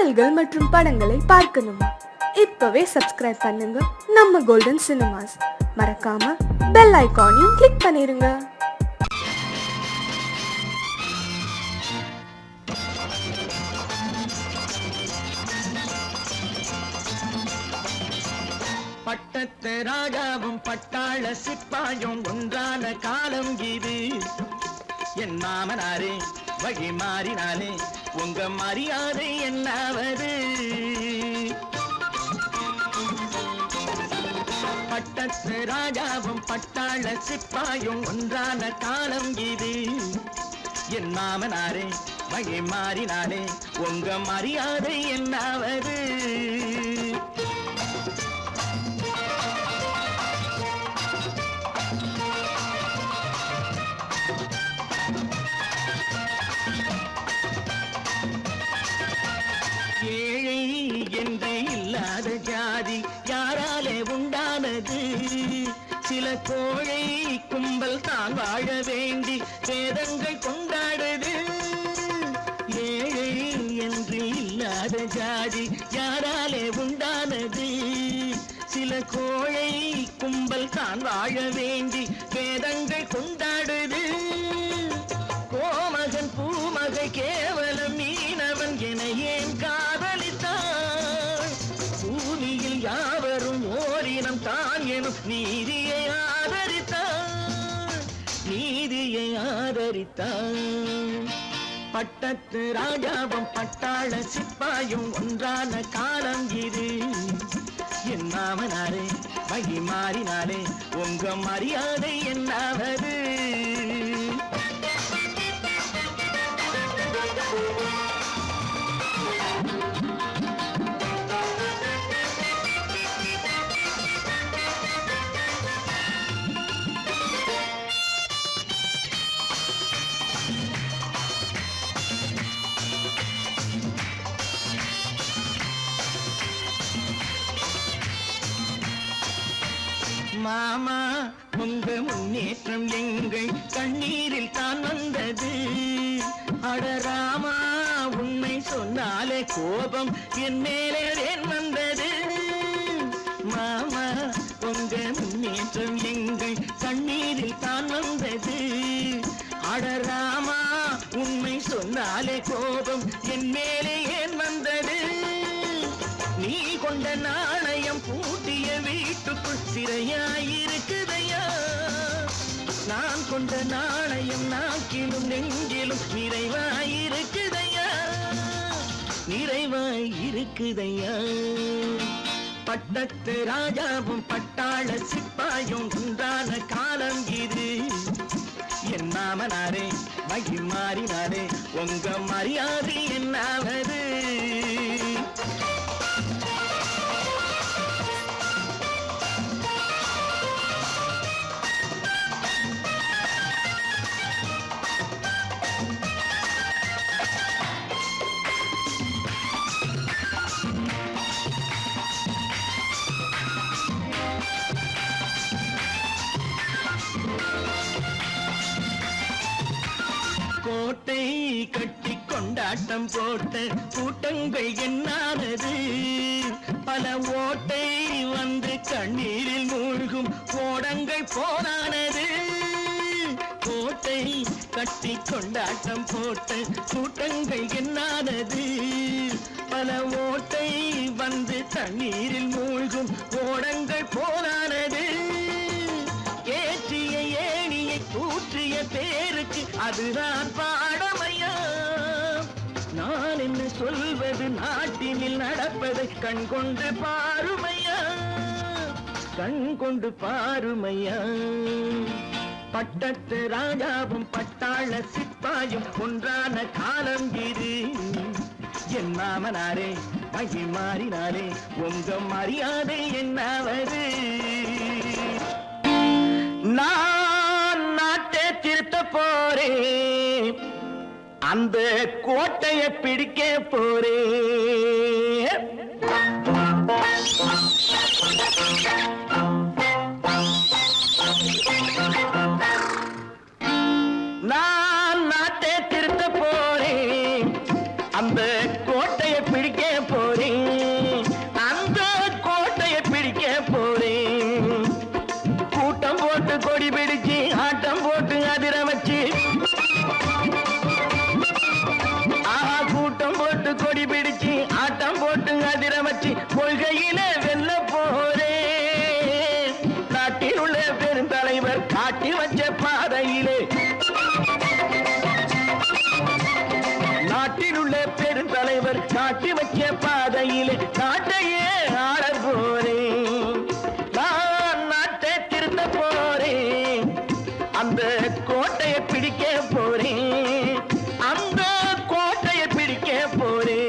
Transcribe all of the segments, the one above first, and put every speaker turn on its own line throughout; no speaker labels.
பாடல்கள் மற்றும் படங்களை பார்க்கணுமா? இப்பவே சப்ஸ்கிரைப் பண்ணுங்க நம்ம கோல்டன் சினிமாஸ். மறக்காம பெல் ஐகானையும் கிளிக் பண்ணிருங்க.
பட்டத்து ராஜாவும் பட்டாள சிப்பாயும் ஒன்றான காலம் இது. என் மாமனாரே வழி மாறினாலே உங்க மரியாதை என்னாவது? பட்டத்து ராஜாவும் பட்டாள சிப்பாயும் ஒன்றான காலம் இது. என் மாமனாரே வழி மாறினாலே உங்க மரியாதை என்னாவது? ஏழை என்று இல்லாத ஜாதி யாராலே உண்டானது? சில கோழை கும்பல் தான் வாழ வேண்டி வேதங்கள் கொண்டாடுது. ஏழை என்று இல்லாத ஜாதி யாராலே உண்டானது? சில கோழை கும்பல் தான் வாழ வேண்டி வேதங்கள் கொண்டாடுது. கோமகன் பூமகை கேவலம் மீனவன் என ஏன் காதலித்தான்? பூமியில் யாவரும் ஓரினம் தான் எனும் நீதியை ஆதரித்தான், நீதியை ஆதரித்தான். பட்டத்து ராஜாவும் பட்டாள சிப்பாயும் ஒன்றான காலம் இது. என் மாமனாரே வழி மாறினாலே உங்க மரியாதை என்னாவது? மாமா உங்க முன்னேற்றம் எங்கள் கண்ணீரில் தான் வந்தது. அடராமா உண்மை சொன்னாலே கோபம் என் மேலே ஏன் வந்தது? மாமா உங்க முன்னேற்றம் எங்கள் கண்ணீரில் தான் வந்தது. அடராமா உண்மை சொன்னாலே கோபம் என் மேலே ஏன் வந்தது? நீ கொண்ட நாணயம் பூட்டிய வீட்டுக்குள் சிறையாயிருக்குதையா? நான் கொண்ட நாணயம் நாக்கிலும் நெஞ்சிலும் நிறைவாயிருக்குதையா, நிறைவாயிருக்குதையா. பட்டத்து ராஜாவும் பட்டாள சிப்பாயும் ஒன்றான காலம் இது. என் மாமனாரே வழி மாறினாரே உங்க மரியாதை என்னாவது? கோட்டை கட்டி கொண்டாட்டம் போட்ட கூட்டங்கள் என்னானது? பல ஓட்டை வந்து கண்ணீரில் மூழ்கும் கோடங்கள் போனானது. கோட்டை கட்டி கொண்டாட்டம் போட்ட கூட்டங்கள் என்னானது? பல ஓட்டை வந்து தண்ணீரில் மூழ்கும் கோடங்கள் போனானது. ஏற்றிய ஏணியை தூற்றிய பேருக்கு அதுதான் பாடமையா? நான் என்ன சொல்வது? நாட்டினில் நடப்பதை கண் கொண்டு பாருமையா, கண் கொண்டு பாருமையா. பட்டத்து ராஜாவும் பட்டாள சிப்பாயும் ஒன்றான காலம் இது. என் மாமனாரே வழி மாறினாலே உங்க மரியாதை என்னாவது? நான் நாட்டை திருத்த போறேன், அந்த கோட்டையை பிடிக்க போறேன். நான் நாட்டை திருத்த போறேன், அந்த கோட்டையை பிடிக்க போறேன், அந்த கோட்டையை பிடிக்க போறேன். கூட்டம் போட்டு கொடி பிடிச்சு ஆட்டம் போட்டு அதிர வச்சு, கூட்டம் போட்டு கொடி பிடிச்சு ஆட்டம் போட்டு அதிர வச்சு கொள்கையில வெல்ல போறேன். நாட்டில் உள்ள பெருந்தலைவர் காட்டி வச்ச பாதையிலே, நாட்டில் உள்ள பெருந்தலைவர் காட்டி வச்ச பாதையிலே நாட்டையே ஆள போறேன். நான் நாட்டை திருத்த போறேன், அந்த கோட்டையை பிடிக்க போறேன், அந்த கோட்டையை பிடிக்க போறேன்.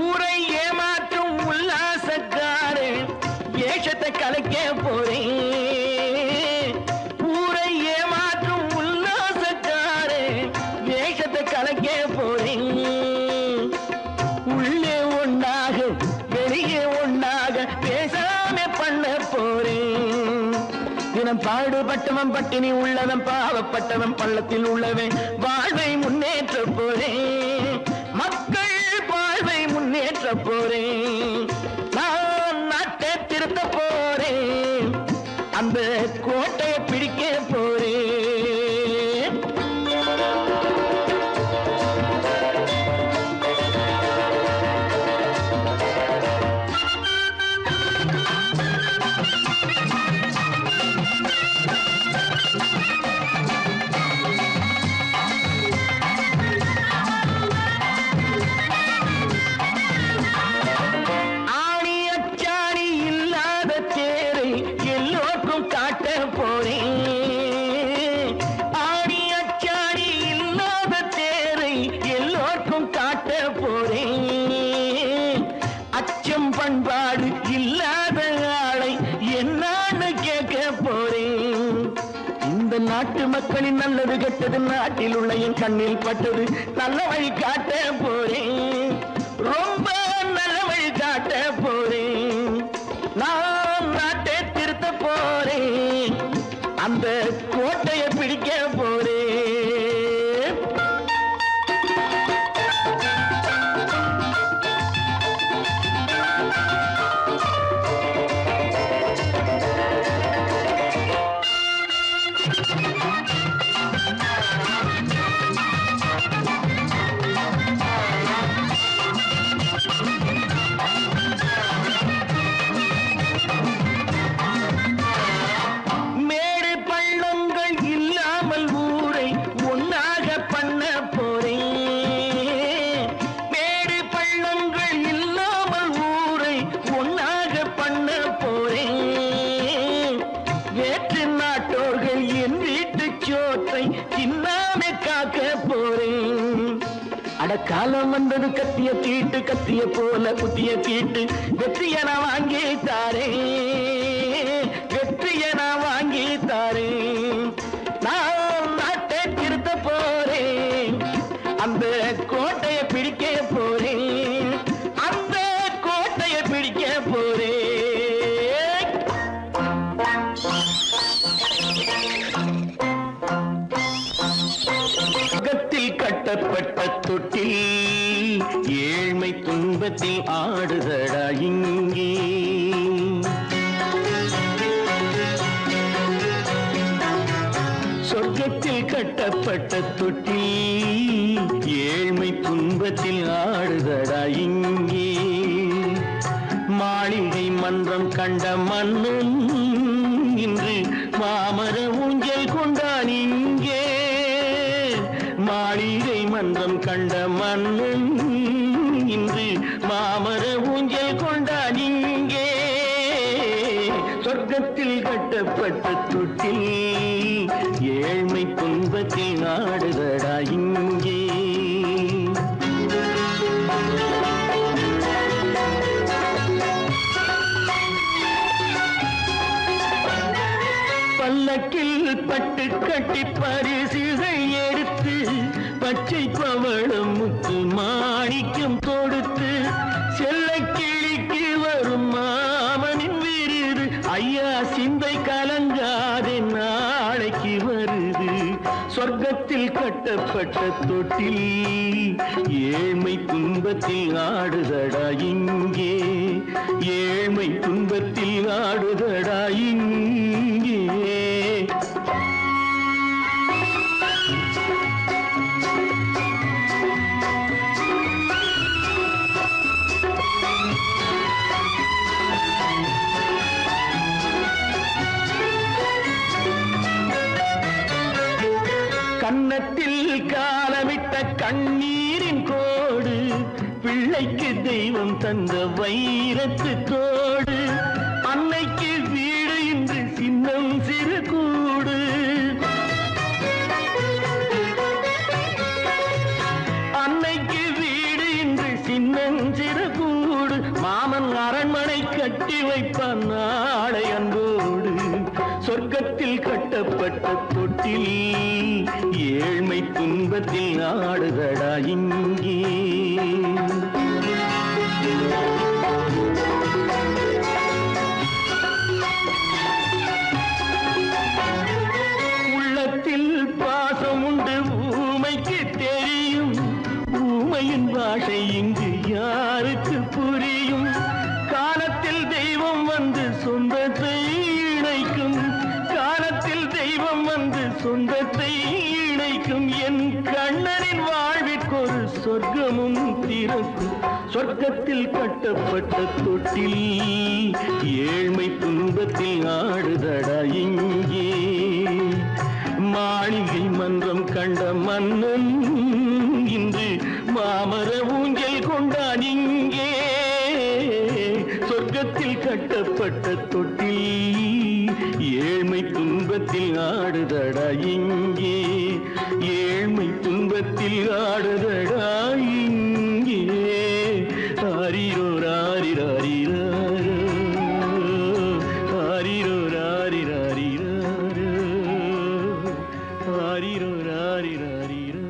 ஊரை ஏமாற்றும் உல்லாசக்காரன் வேஷத்தை கலைக்க போறேன். ஊரை ஏமாற்றும் உல்லாசக்காரன் வேஷத்தை கலைக்க போறேன். உள்ளே ஒண்ணாக வெளியே ஒண்ணாக பேசாம பண்ண போறேன். தினம் பாடுபட்டவன் பட்டினி உள்ளவன் பாவப்பட்டவன் பள்ளத்தில் உள்ளவன் வாழ்வை முன்னேற்ற போறேன். மக்கள் வாழ்வை முன்னேற்ற போறேன். நான் நாட்டை திருத்த போறேன், அந்த கோட்டையை பிடிக்க போறேன். ஆணி அச்சாணி இல்லாத தேரை எல்லோருக்கும் காட்ட போறேன். ஆணி அச்சாணி இல்லாத தேரை எல்லோருக்கும் காட்ட போறேன். அச்சம் பண்பாடு இல்லாத ஆளை என்னான்னு கேட்க போறேன். இந்த நாட்டு மக்களின் நல்லது கெட்டது நாட்டில் உள்ள என் கண்ணில் பட்டது, நல்ல வழி காட்ட போறேன், ரொம்ப நல்ல வழி காட்ட போறேன். நான் நாட்டை திருத்த போறேன், அந்த கோட்டையை பிடிக்க போறேன். மேடு பள்ளங்கள் இல்லாமல் ஊரை ஒன்னாக பண்ண போறேன். மேடு பள்ளங்கள் இல்லாமல் ஊரை ஒன்னாக பண்ண போறேன். வேற்று நாட்டோர்கள் என் வீட்டு சோற்றை தின்னாமே காக்க போறேன். அடக்காலம் வந்தது கத்திய தீட்டு, கத்திய போல குத்திய தீட்டு, வெற்றியை நான் வாங்கி தாரேன், வெற்றியை நான் வாங்கி தாரேன். நான் நாட்டை திருத்த போறேன், அந்த கோட்டையை பிடிக்க போறேன், அந்த கோட்டையை பிடிக்க போறேன். சொர்க்கத்தில் கட்டப்பட்ட தொட்டில் ஏழ்மை துன்பத்தில் ஆடுதடா இங்கே. சொர்க்கத்தில் கட்டப்பட்ட தொட்டில் ஏழ்மை துன்பத்தில் ஆடுதடா இங்கே. மாளிகை மன்றம் கண்ட மன்னன் இன்று மாமர ஊஞ்சல் கொண்டான் இங்கே. மாளிகை மன்றம் கண்ட மன்னன் இன்று மாமர ஊஞ்சல் கொண்டான் இங்கே. சொர்க்கத்தில் கட்டப்பட்ட தொட்டில் ஏழ்மை துன்பத்தில் ஆடுதடா இங்கே. பல்லக்கில் பட்டு கட்டி பரிசுகள் எடுத்து பச்சை பவளம் முத்து மாணிக்கம் கொடுத்து செல்ல கிளிக்கு வரும் மாமனின் விருது ஐயா சிந்தை கலங்காதே நாளைக்கு வருது சொர்க்கத்தில் கட்டப்பட்ட தொட்டில் ஏழ்மை துன்பத்தில் ஆடுதடா இங்கே ஏழ்மை துன்பத்தில் ஆடுதடா இங்கே கன்னத்தில் காலமிட்ட கண்ணீரின் கோடு பிள்ளைக்கு தெய்வம் தந்த வைரத்து தோடு அன்னைக்கு வீடு இன்று சின்னம் சிறு கூடு அன்னைக்கு வீடு இன்று சின்னம் சிறு கூடு மாமன் அரண்மனை கட்டி வைப்பான் நாளை அன்போடு சொர்க்கத்தில் கட்டப்பட்ட தொட்டில் ஏழ்மை துன்பத்தில் ஆடுதடா இங்கே உள்ளத்தில் பாசம் உண்டு ஊமைக்கு தெரியும் ஊமையின் பாஷை இங்கு யாருக்கு புரியும் காலத்தில் தெய்வம் வந்து சொந்தத்தை இணைக்கும் காலத்தில் தெய்வம் வந்து சொந்தத்தை இணைக்கும் என் கண்ணனின் வாழ்விற்கொரு சொர்க்கமும் திறக்கும் சொர்க்கத்தில் கட்டப்பட்ட தொட்டில் ஏழ்மை துன்பத்தில் ஆடுதடா இங்கே மாளிகை மன்றம் கண்ட மன்னன் இன்று மாமர ஊஞ்சல் கொண்டான் இங்கே சொர்க்கத்தில் கட்டப்பட்ட தொட்டில் ஏழ்மை துன்பத்தில் ஆடுதடா இங்கே ஏழ்மை துன்பத்தில் ஆடுதடா இங்கே ஆரிரோ ராரிராரிரோ ஆரிரோ ராரிராரிரோ ஆரிரோ ராரிராரிரோ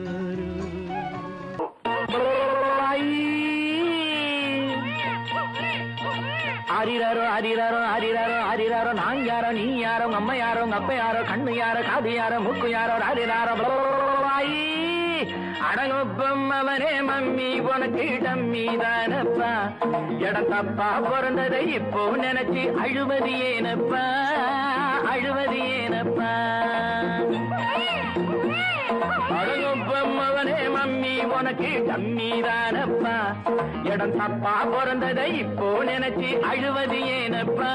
ஆரிராரோ ஆரிராரோ ஆரிராரோ ஆரிராரோ நான் யாரோ நீ யாரோ அம்மா யாரோ அப்ப யாரோ கண்ணு யாரோ காது யாரோ மூக்கு யாரோ ஆரிராரோ அடங்கொப்பம் அவனே மம்மி உனக்கு டம்மி தானப்பா இடம் தப்பா பிறந்ததை இப்போ நினைச்சு அழுவது ஏனப்பா அழுவது ஏனப்பா அடங்கொப்பம் அவனே மம்மி உனக்கு டம்மி தானப்பா இடம் தப்பா பிறந்ததை இப்போ நினைச்சு அழுவது ஏனப்பா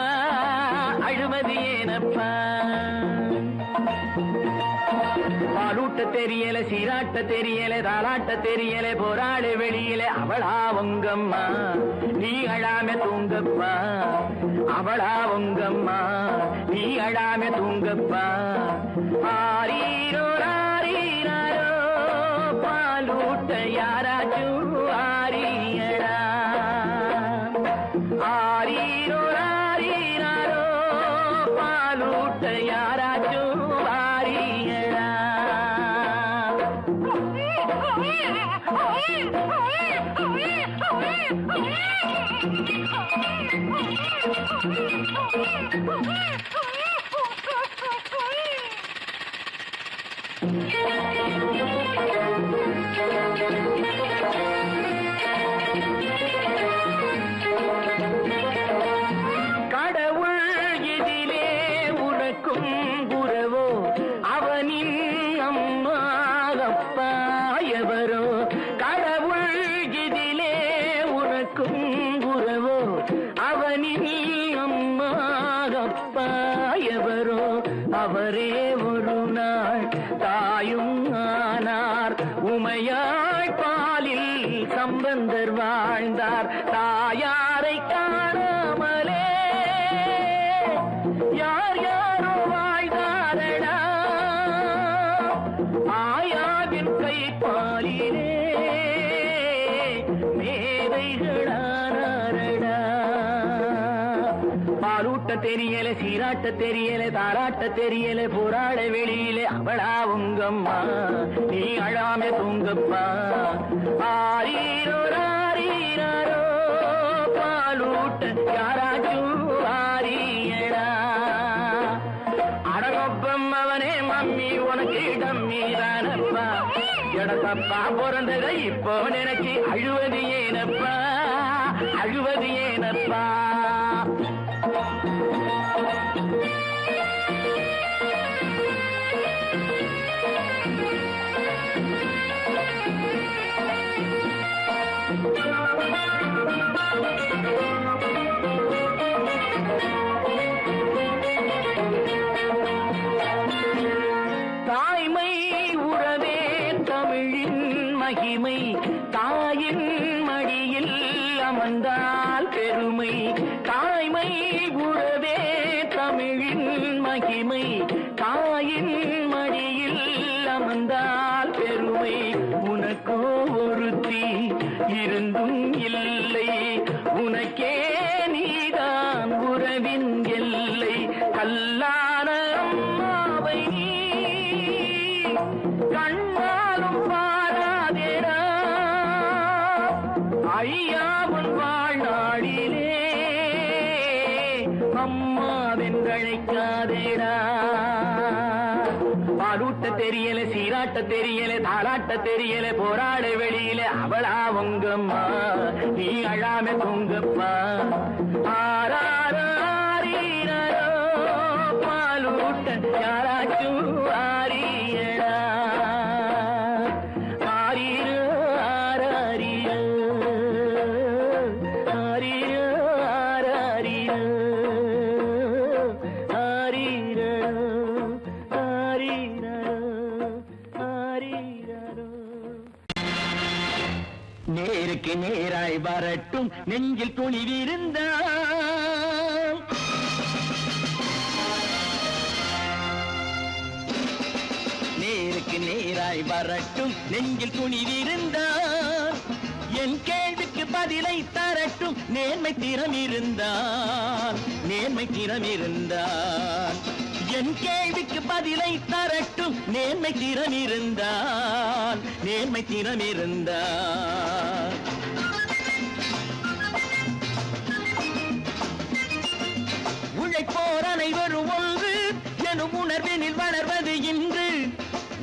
அழுவது ஏனப்பா பாலூட்ட தெரியல சீராட்ட தெரியல தாளாட்ட தெரியல போராடு வெளியில அவளா உங்கம்மா நீ அழாம தூங்கப்பா அவளா உங்கம்மா நீ அழாம தூங்கப்பா ஆரீரோ ராரீராரோ பாலூட்ட யாராச்சும் ஆரியடா ஆரீரோ ராரீராரோ பாலூட்ட யாராச்சும் ஆரியடா கடவுள் எதிலே உனக்கும் குரவோ அவனின் அம்மா அப்பா எவரோ கடவுள் எதிலே உனக்கும் குரவோ அவனின் அம்மா அப்பா எவரோ அவரே ஒரு நாள் தாயும் ஆனார் உமையாய் பாலில் சம்பந்தர் வாழ்ந்தார் தாயாரை காணாமலே யார் யாரோ வாழ்ந்தாரடா ஆயாவின் கை பாலிலே மேதைகளானாரடா பாலூட்ட தெரியல சீராட்ட தெரியல தாராட்ட தெரியல போராட வெளியில அவளா உங்கம்மா நீ அழாம தூங்கப்பா ஆரீரோ ஆரீரோ பாலூட்ட யாராச்சும் ஆரியடா அடகொப்பம் அவனே மம்மி உனக்கு டம்மி தானப்பா எடப்பா பிறந்ததை இப்போ நினைச்சு அழுவது ஏனப்பா அழுவது ஏனப்பா தாய்மை உறவே தமிழின் மகிமை தாயின் மடியில் அமர்ந்தால் பெருமை தாய்மை உறவே தமிழின் மகிமை தாயின் மடியில் அமர்ந்தால் பெருமை உனக்கோ ஒருத்தி இருந்தும் இல்லை உனக்கே நீதான் உறவின் எல்லை கல்லான அம்மாவை கண்ணாலும் பாராதேடா ஐயாவும் வாழ்நாளிலே அம்மாவென்றழைக்காதேடா பாலூட்ட தெரியல சீராட்ட தெரியல தாளாட்ட தெரியல போராட வெளியில அவளா உங்கம்மா நீ அழாம தூங்கப்பா ஆராரோ பாலூட்ட யாராச்சும் ஆரியடா ஆரியோ ஆராரியோ ஆரியோ ஆராரியோ ஆரியோ நேருக்கு நேராய் வரட்டும் நெஞ்சில் துணிவிருந்தால் நேருக்கு நேராய் வரட்டும் நெஞ்சில் துணிவிருந்தால் என் கேள்விக்கு பதிலை தரட்டும் நேர்மை திறம் இருந்தால் நேர்மை திறம் இருந்தால் என் கேள்விக்கு பதிலை தரட்டும் நேர்மை திறம் இருந்தால் நேர்மை திறம் இருந்தால் உழைப்போர் அனைவரும் ஒன்று எனும் உணர்வினில் வளர்வது இன்று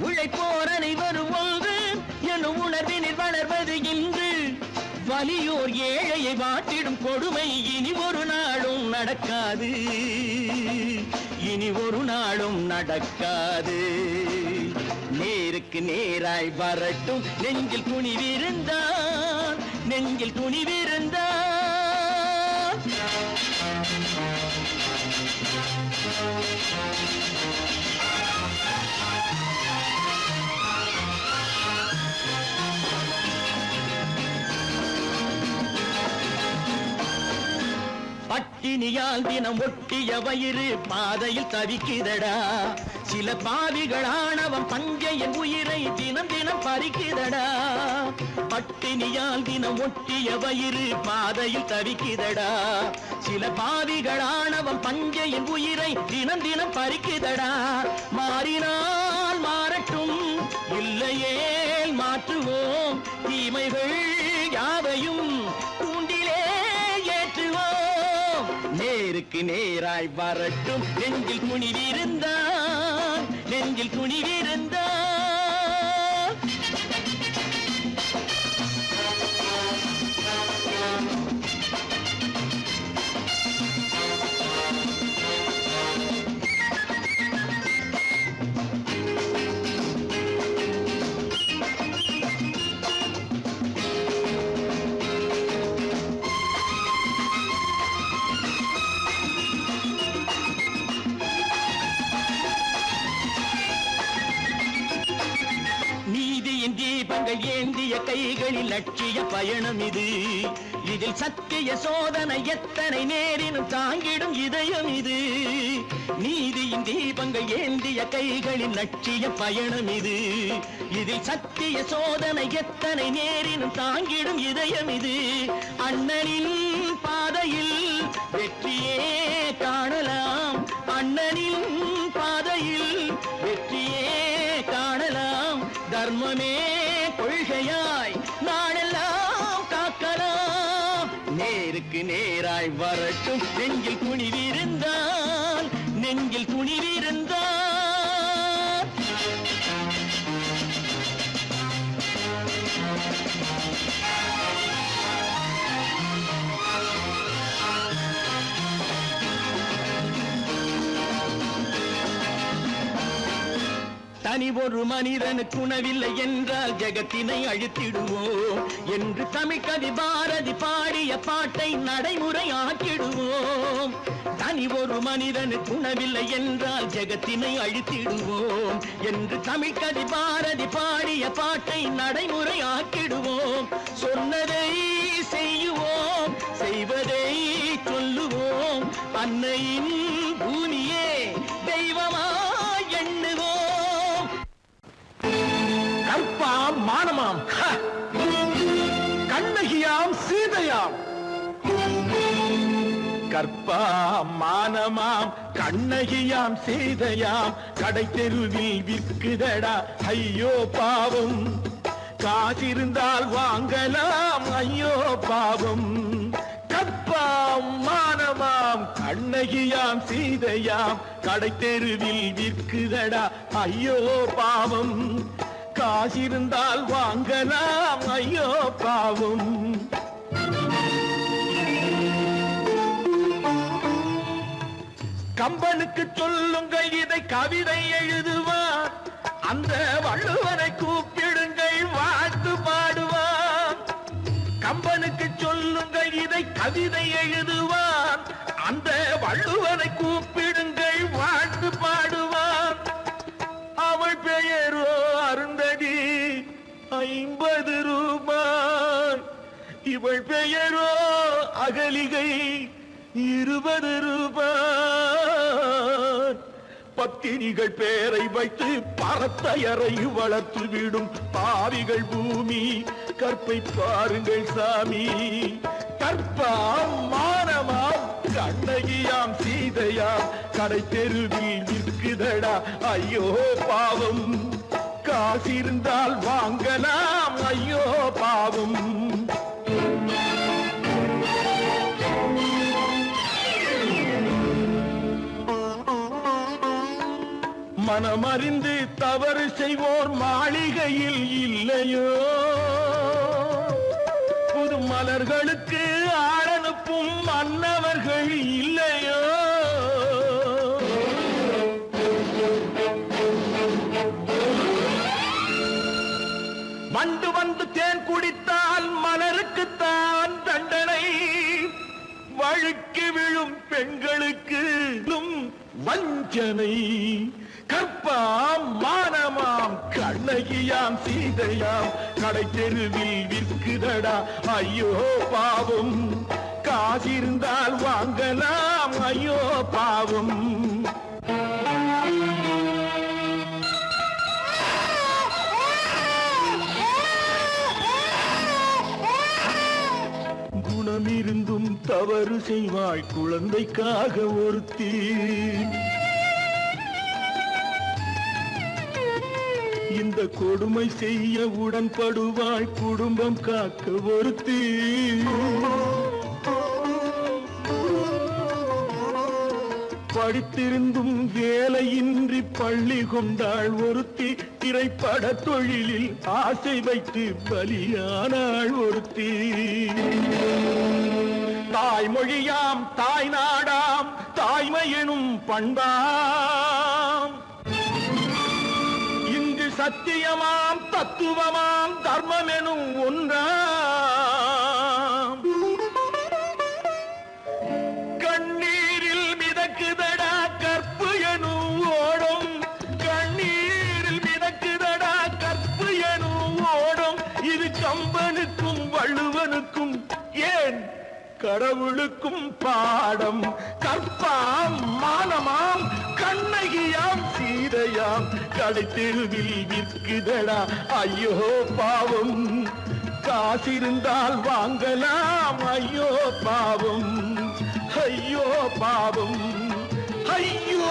உழைப்போர் அனைவரும் ஒன்று எனும் உணர்வினில் வளர்வது இன்று வலியோர் ஏழையை வாட்டிடும் கொடுமை இனி ஒரு நாளும் நடக்காது இனி ஒரு நாளும் நடக்காது நேருக்கு நேராய் வரட்டும் நெஞ்சில் துணிவிருந்தால் நெஞ்சில் துணிவிருந்தால் பட்டினியால் தினம் ஒட்டிய வயிறு பாதையில் தவிக்குதடா சில பாவிகளானவன் பஞ்சையின் உயிரை தினம் தினம் பறிக்குதடா பட்டினியால் தினம் ஒட்டிய வயிறு பாதையில் தவிக்குதடா சில பாவிகளானவன் பஞ்சையின் உயிரை தினம் தினம் பறிக்குதடா மாறினால் மாறட்டும் இல்லையே மாற்றுவோம் தீமைகள் யாவையும் கூண்டிலே ஏற்றுவோம் நேருக்கு நேராய் வரட்டும் நெஞ்சில் துணிவிருந்தால் நெஞ்சில் துணிவிருந்தால் தீபங்கள் ஏந்திய கைகளில் லட்சிய பயணம் இது இதில் சத்திய சோதனை எத்தனை நேரினும் தாங்கிடும் இதயம் இது நீதியின் தீபங்கள் ஏந்திய கைகளில் லட்சிய பயணம் இது இதில் சத்திய சோதனை எத்தனை நேரினும் தாங்கிடும் இதயம் இது அண்ணனின் பாதையில் வெற்றியே காணலாம் கண்ணனின் பாதையில் வெற்றியே காணலாம். தர்மமே கொள்கையாய் நாடெல்லாம் காக்கலாம். நேருக்கு நேராய் வரட்டும் நெஞ்சில் துணிவிருந்தால், நெஞ்சில் துணிவிருந்தால். தனி ஒரு மனிதனுக்கு உணவில்லை என்றால் ஜெகத்தினை அழித்திடுவோம் என்று தமிழ்கவி பாரதி பாடிய பாட்டை நடைமுறையாக்கிடுவோம். தனி ஒரு மனிதனுக்கு உணவில்லை என்றால் ஜெகத்தினை அழித்திடுவோம் என்று தமிழ்கவி பாரதி பாடிய பாட்டை நடைமுறையாக்கிடுவோம். சொன்னதை செய்யுவோம், செய்வதை சொல்லுவோம். அன்னையின் பூமியே தெய்வமா எண்ணுவோம்.
கற்பாம் மானமாம் கண்ணகியாம் சீதையாம். கற்பாம் மானமாம் கண்ணகியாம் சீதையாம் கடை தெருவில் விற்குதடா ஐயோ பாவம். காசிருந்தால் வாங்கலாம் ஐயோ பாவம். கற்பாம் மானமாம் கண்ணகியாம் சீதையாம் கடை தெருவில் விற்குதடா ஐயோ பாவம். காசிருந்தால் வாங்கலாம் ஐயோ பாவம். கம்பனுக்கு சொல்லுங்கள் இதை கவிதை எழுதுவார். அந்த வள்ளுவனை கூப்பிடுங்கள் வாழ்த்து பாடுவார். கம்பனுக்கு சொல்லுங்கள் இதை கவிதை எழுதுவார். அந்த வள்ளுவனை கூப்பிடுங்கள் வாழ்த்து பாடுவார். அவள் பெயரோ அருந்ததி 50 ரூபாய். இவள் பெயரோ அகலிகை 20 ரூபாய். பத்தினிகள் பேரை வைத்து பரத்தையரை வளர்த்து விடும் பாவிகள் பூமி. கற்பை பாருங்கள் சாமி. கற்பாம் மானமாம் கண்ணகியாம் சீதையாம் கடை தெருவில் விற்குதடா ஐயோ பாவம். காசிருந்தால் வாங்கலாம் ஐயோ பாவம். மனமறிந்து தவறு செய்வோர் மாளிகையில் இல்லையோ. புது மலர்களுக்கு ஆளனுப்பும் மன்னவர்கள் இல்லையோ. வண்டு வந்து தேன் குடித்தால் மலருக்குத்தான் தண்டனை. வழுக்கி விழும் பெண்களுக்கு வஞ்சனை. கற்பாம் மானமாம் கண்ணகியாம் சீதையாம் கடை தெருவில் விற்குதடா ஐயோ பாவம். காசிருந்தால் வாங்கலாம் ஐயோ பாவம். குணமிருந்தும் தவறு செய்வாய் குழந்தைக்காக ஒருத்தி. இந்த கொடுமை செய்ய உடன்படுவாய் குடும்பம் காக்க ஒருத்தி. படித்திருந்தும் வேலையின்றி பள்ளி கொண்டாள் ஒருத்தி. திரைப்பட தொழிலில் ஆசை வைத்து பலியானாள் ஒருத்தி. தாய்மொழியாம் தாய் நாடாம் தாய்மை எனும் பண்பாம். இங்கு சத்தியமாம் தத்துவமாம் தர்மம் எனும் ஒன்றாம். கண்ணீரில் மிதக்குதடா கற்பு எனும் ஓடும். கண்ணீரில் மிதக்குதடா கற்பு எனும் ஓடும். இது கம்பனுக்கும் வள்ளுவனுக்கும் ஏன் கடவுளுக்கும் பாடம். கற்பாம் மானமாம் கண்ணகியாம் சீதையாம் கடை தெருவில் விற்குதடா ஐயோ பாவம். காசிருந்தால் வாங்கலாம் ஐயோ பாவம். ஐயோ பாவம். ஐயோ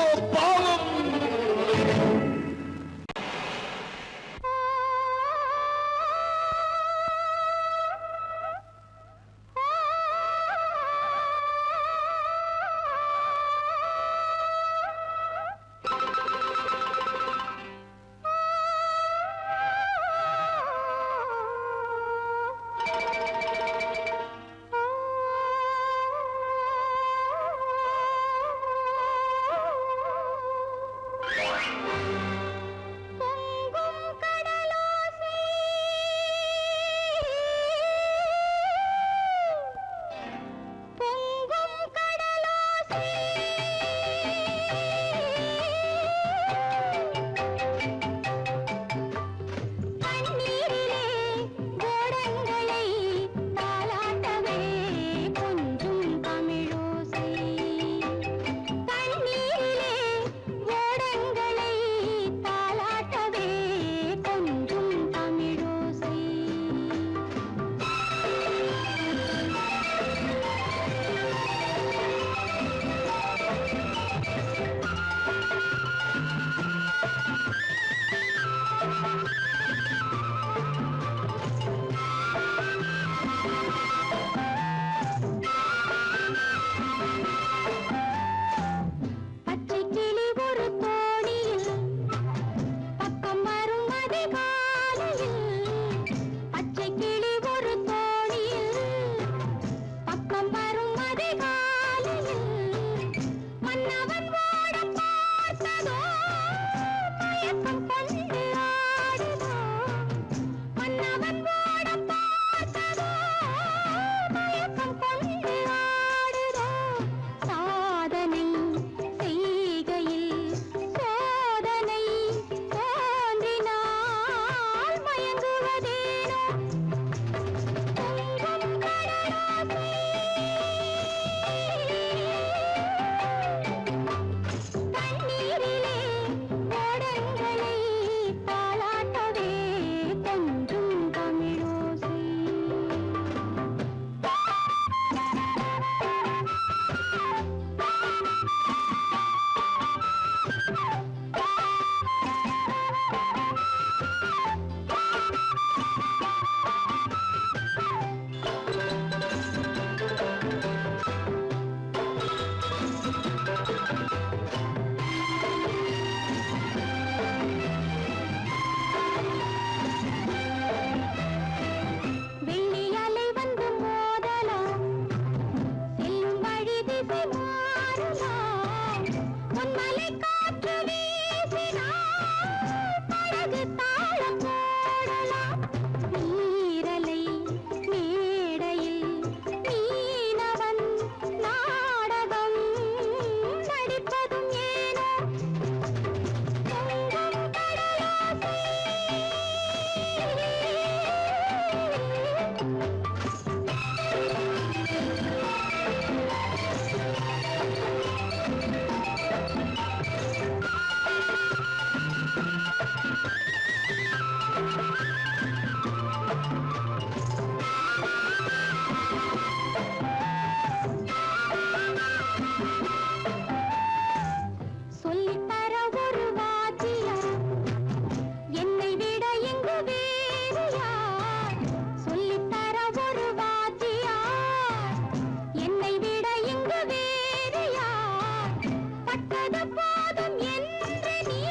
பார்த்தது போதும் என்று நீ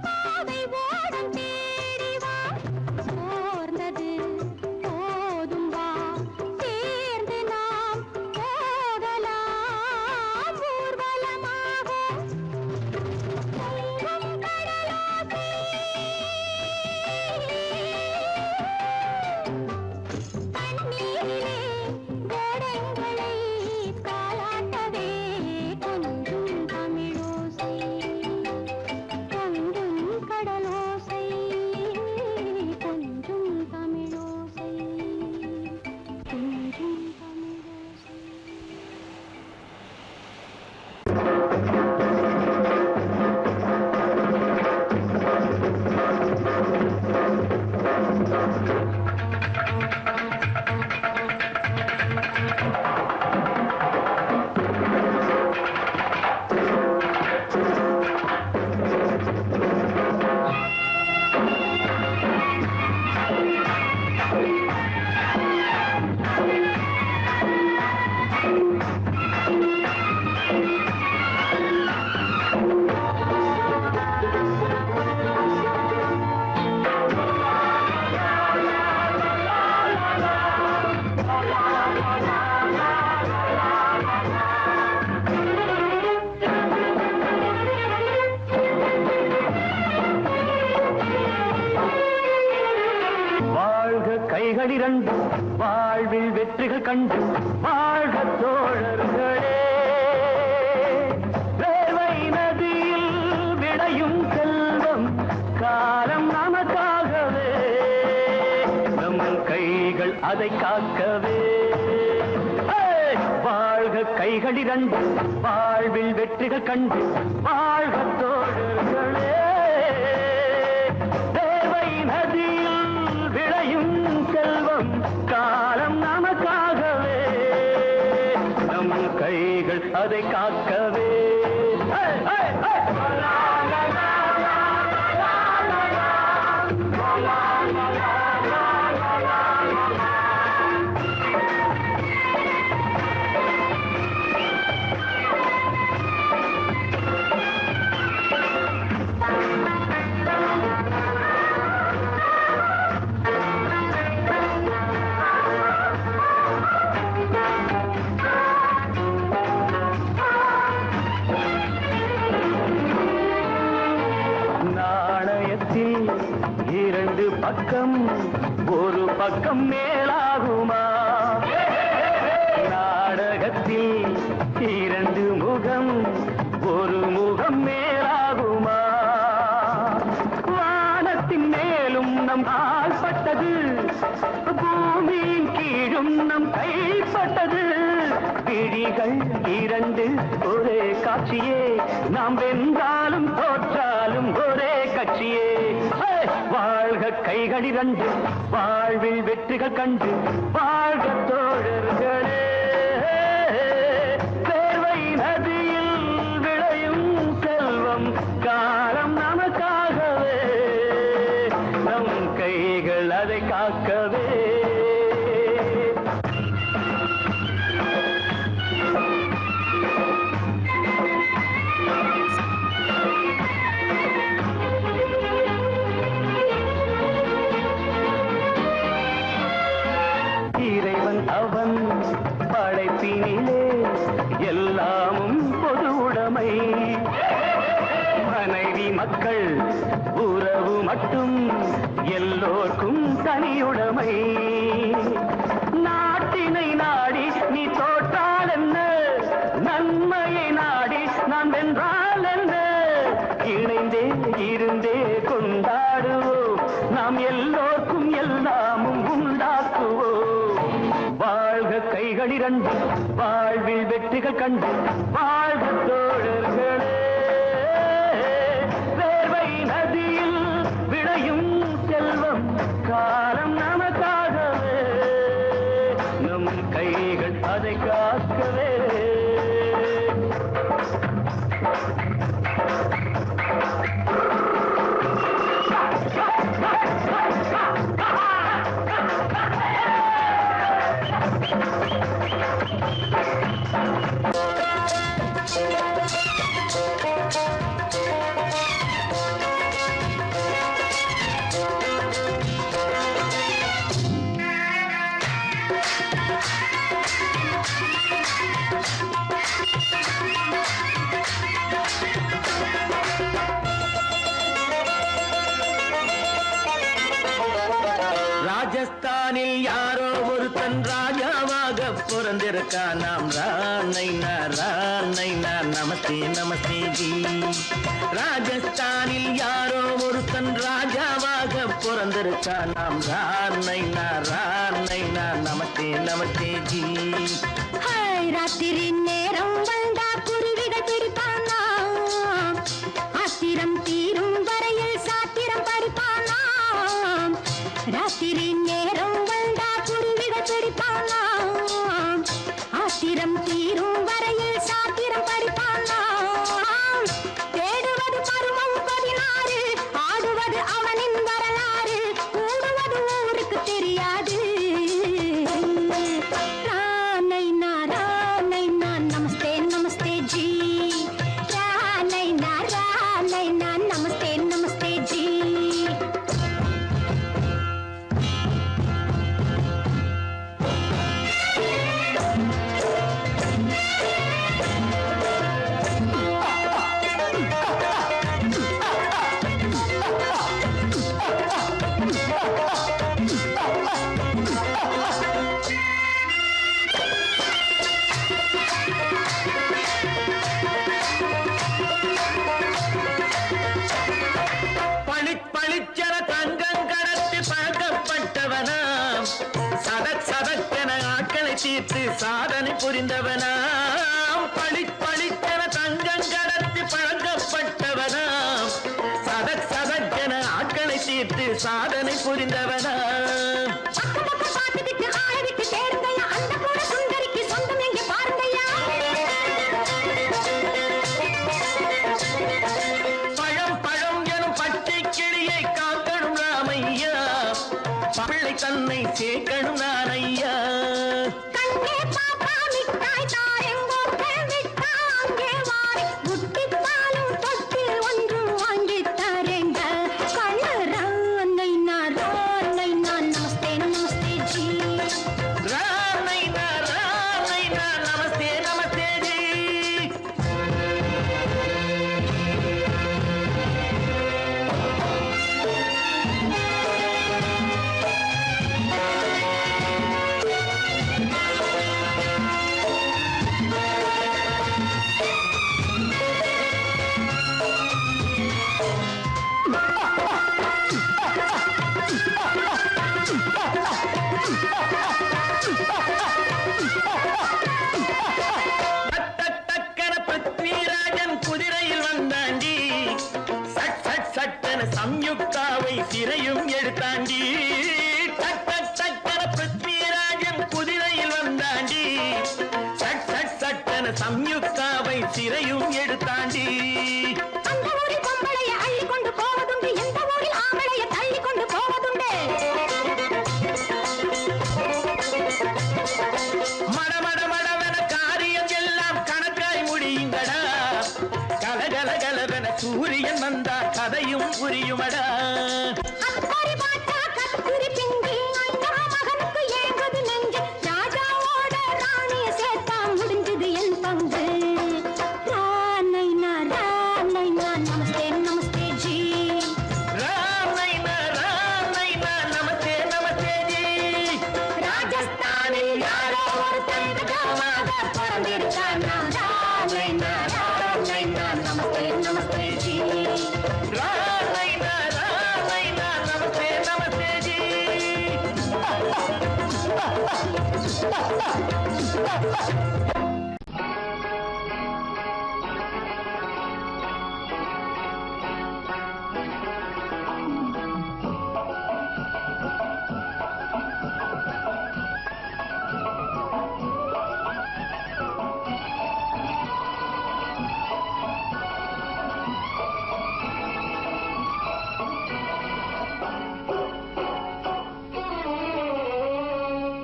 பாதை ஓடம் தேடி வா. சோர்ந்தது போதும் வா, சேர்ந்து நாம் போகலாம் ஊர்வலமாக. பொங்கும் கடலோசை, தண்ணீரிலே ஓடங்களை தாலாட்டவே கொஞ்சும் தமிழோசை. பொங்கும் கடலோசை, கொஞ்சும் தமிழோசை, கொஞ்சும் தமிழோசை.
வாழ்க கைகளிரண்டு வாழ்வில் வெற்றிகள் கண்டு வாழ்க தோழர்களே. வேர்வை நதியில் விளையும் செல்வம் காலம் நமக்காகவே, நம் கைகள் அதை காக்கவே. வாழ்க கைகளிரண்டு வாழ்வில் வெற்றிகள் கண்டு வாழ்க தோழர்களே. தேவை நதியில் விளையும் செல்வம் காலம் நமக்காகவே, நம் கைகள் அதை காக்கவே. நாணயத்தில் இரண்டு பக்கம் ஒரு பக்கம் மேலாகுமா? நாடகத்தில் இரண்டு முகம் ஒரு முகம் மேலாகுமா? வானத்தின் மேலும் நம் ஆள்பட்டது, பூமியின் கீழும் நம் கைப்பட்டது. விழிகள் இரண்டு ஒரே காட்சியே, நாம் வென்றாலும் தோற்றாலும் ஒரே கட்சியே. வாழ்க கைகளிரண்டு வாழ்வில் வெற்றிகள் கண்டு வாழ்க தோழர்களே. தேர்வை நதியில் விளையும் செல்வம் காலம் நமக்காகவே, நம் கைகள் அதை காக்கவே. இறைவன் அவன் படைப்பினிலே எல்லாமும் பொது உடைமை. மனைவி மக்கள் உறவு மட்டும் எல்லோர்க்கும் தனியுடைமை. நாட்டினை நாடி நீ தோற்றால் என்ன, நன்மையை நாடி நான் வென்றால் என்ன? இணைந்தே இருந்தே கொண்டாடுவோம், நாம் எல்லோர்க்கும் எல்லாமும் உண்டாக்குவோம். வாழ்க கைகளிரண்டு வாழ்வில் வெற்றிகள் கண்டு வாழ்க தோழர்களே. வேர்வை நதியில் விளையும் செல்வம் காலம் நமக்காகவே, நம் கைகள் அதை காக்கவே. ராஜஸ்தானில் யாரோ ஒருத்தன் ராஜாவாக பிறந்திருக்கான். நாம் ராணைனா நமஸ்தே நமஸ்தே ஜி. ராஜஸ்தானில் யாரோ ஒருத்தன் ராஜாவாக பிறந்திருக்கான். நாம் ராணைனா நமஸ்தே நமஸ்தே ஜி.
ஹாய், ராத்திரி நேரம் வந்தா குருவிகள் பிடிப்பானா, ஆத்திரம் தீரும் வரையில் சாத்திரம் படிப்பானா. ராத்திரி நேரம் வந்தா குருவிகள் பிடிப்பானா, ஆத்திரம் தீரும் வரையில் சாத்திரம் படிப்பானா. தேடுவது பருவம் 16, ஆடுவது அவனின் வரலாறு, கூடுவது ஊருக்கு தெரியாது. ராணைனா நமஸ்தே நமஸ்தே ஜி. ராணைனா நமஸ்தே நமஸ்தே ஜி.
பளிச்சென தங்கம் கடத்தி பழக்கப்பட்டவனாம். சதக்கென ஆட்களை தீர்த்து சாதனை புரிந்தவனாம். பளிச்சென தங்கம் கடத்தி பழக்கப்பட்டவனாம். சதக்கென ஆட்களை தீர்த்து சாதனை புரிந்தவனாம்.
பார்த்துவிட்டு ஆளை விட்டு தேடுங்கய்யா, அந்த போல சுந்தரிக்கு சொந்தம் எங்கே பாருங்கய்யா.
பழம் எனும் பச்சை கிளியை காக்கணும் ராமையா. பிள்ளை தன்னை சேர்க்கணும் நான் ஐயா.
கண்ணே பாப்பா மிட்டாய் தாரெங்கோ கேள்விட்டா அங்கே வாரி, புட்டிப்பாலும் தொட்டு ஒன்று வாங்கி தரேங்க. கண்ணு ராணைனா நமஸ்தே நமஸ்தே ஜி.
ராமைனா நமஸ்தே நமஸ்தே ஜி. டக்கன பிருத்விராஜன் குதிரையில் வந்தாண்டி. சட்டென சம்யுக்தாவை சிறையும் எடுத்தாண்டி. டக்கன பிருத்விராஜன் குதிரையில் வந்தாண்டி. சட்டென சம்யுக்தாவை சிறையும் எடுத்தாண்டி.
அந்த ஊரில் பொம்பளைய அள்ளி கொண்டு போவதுண்டு, எந்த ஊரில் ஆம்பளைய தள்ளி கொண்டு போவதுண்டு.
மடவென காரியம் எல்லாம் கணக்காய் முடியுங்கடா. கலகலவென சூரியன் வந்தா கதையும் புரியுமடா.
அக்கறை பார்த்தா கத்திரி பிஞ்சு, அண்ணா மகனுக்கு ஏங்குது நெஞ்சு. ராஜாவோட ராணிய சேர்த்தா முடிஞ்சது என் பங்கு. ராணைனா நமஸ்தே நமஸ்தே ஜி.
ராமைனா நமஸ்தே நமஸ்தே ஜி.
ராஜஸ்தானில் யாரோ ஒருத்தன் ராஜாவாக பிறந்திருக்கானா. ராணைனா நமஸ்தே நமஸ்தே ஜி.
ராமைனா நமஸ்தே நமஸ்தே ஜி.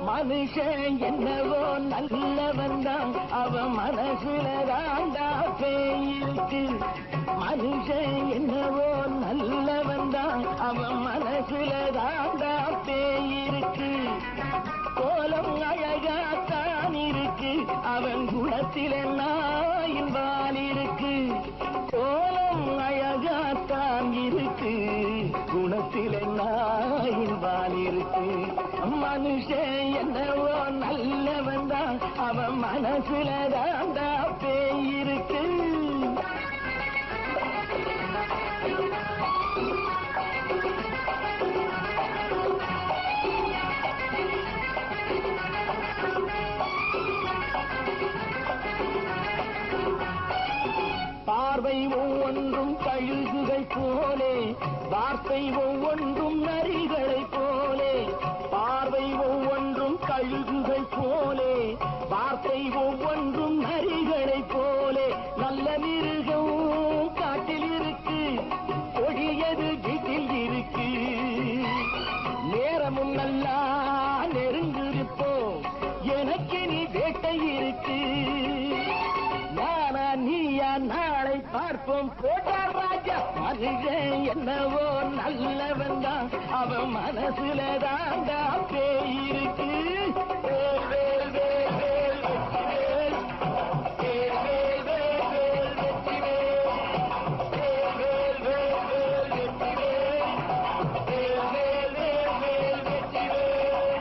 மனுஷன் என்னவோ நல்லவன் தான், அவன் மனசுல தாண்டா பேயிருக்கு. மனுஷன் என்னவோ நல்லவன் தான், அவன் மனசுல தாண்டா பேயிருக்கு. கோலம் அழகாத்தான் இருக்கு, அவன் குணத்தில நாயின் வால் இருக்கு. கோலம் அழகாத்தான் இருக்கு, குணத்தில நாயின் வால் இருக்கு. மனுஷன் என்னவோ நல்லவன் தான், அவன் மனசுல தாண்டா பேய் இருக்கு. பார்வை ஒவ்வொன்றும் கழுகுகள் போலே, வார்த்தை ஒவ்வொன்றும் நரிகளை போலே. பார்வை ஒவ்வொன்றும் கழுகுகள் போலே, வார்த்தை ஒவ்வொன்றும் நரிகளை போலே. நல்ல மிருகம் காட்டில் இருக்கு, கொடியது வீட்டில் இருக்கு. நேரமும் நல்லா நெருங்கிருப்போம், எனக்கு நீ வேட்டை இருக்கு. நானா நீயா நாளை பார்ப்போம், போட்டார் ராஜா. மனுஷன் என்னவோ நல்லவன் தான், அவன் மனசுல தாண்டா பேய் இருக்கு. வேல் வேல் வேல் வேல் வெற்றிவேல், வேல் வேல் வேல் வேல் வெற்றிவேல், வேல் வேல் வேல் வேல் வெற்றிவேல், வேல் வேல் வேல் வேல் வெற்றிவேல்,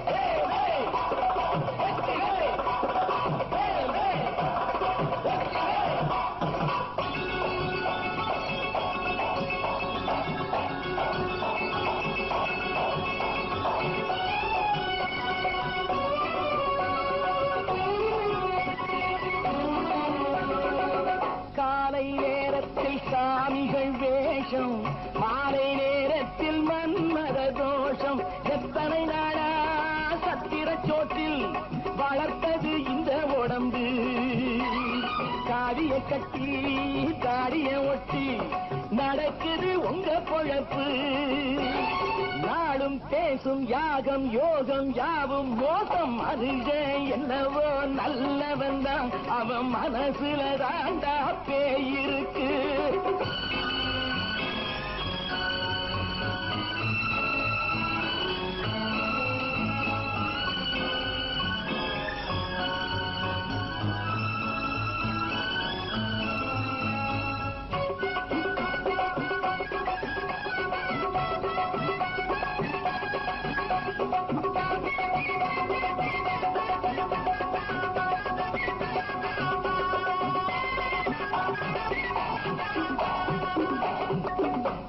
வேல் வேல் வெற்றிவேல், வேல் வேல். காலை நேரத்தில் சாமிகள் வேஷம், மாலை நேரத்தில் மன்மத தோஷம். எத்தனை நாடா சத்திர சோற்றில் வளர்த்தது இந்த உடம்பு. காவிய கட்டி தாடிய ஒட்டி நடக்குது உங்க பொழப்பு. நாளும் பேசும் யாகம் யோகம் யாவும் மோசம். மனுஷன் என்னவோ நல்லவன் தான், அவன் மனசுல தாண்டா பேய் இருக்கு.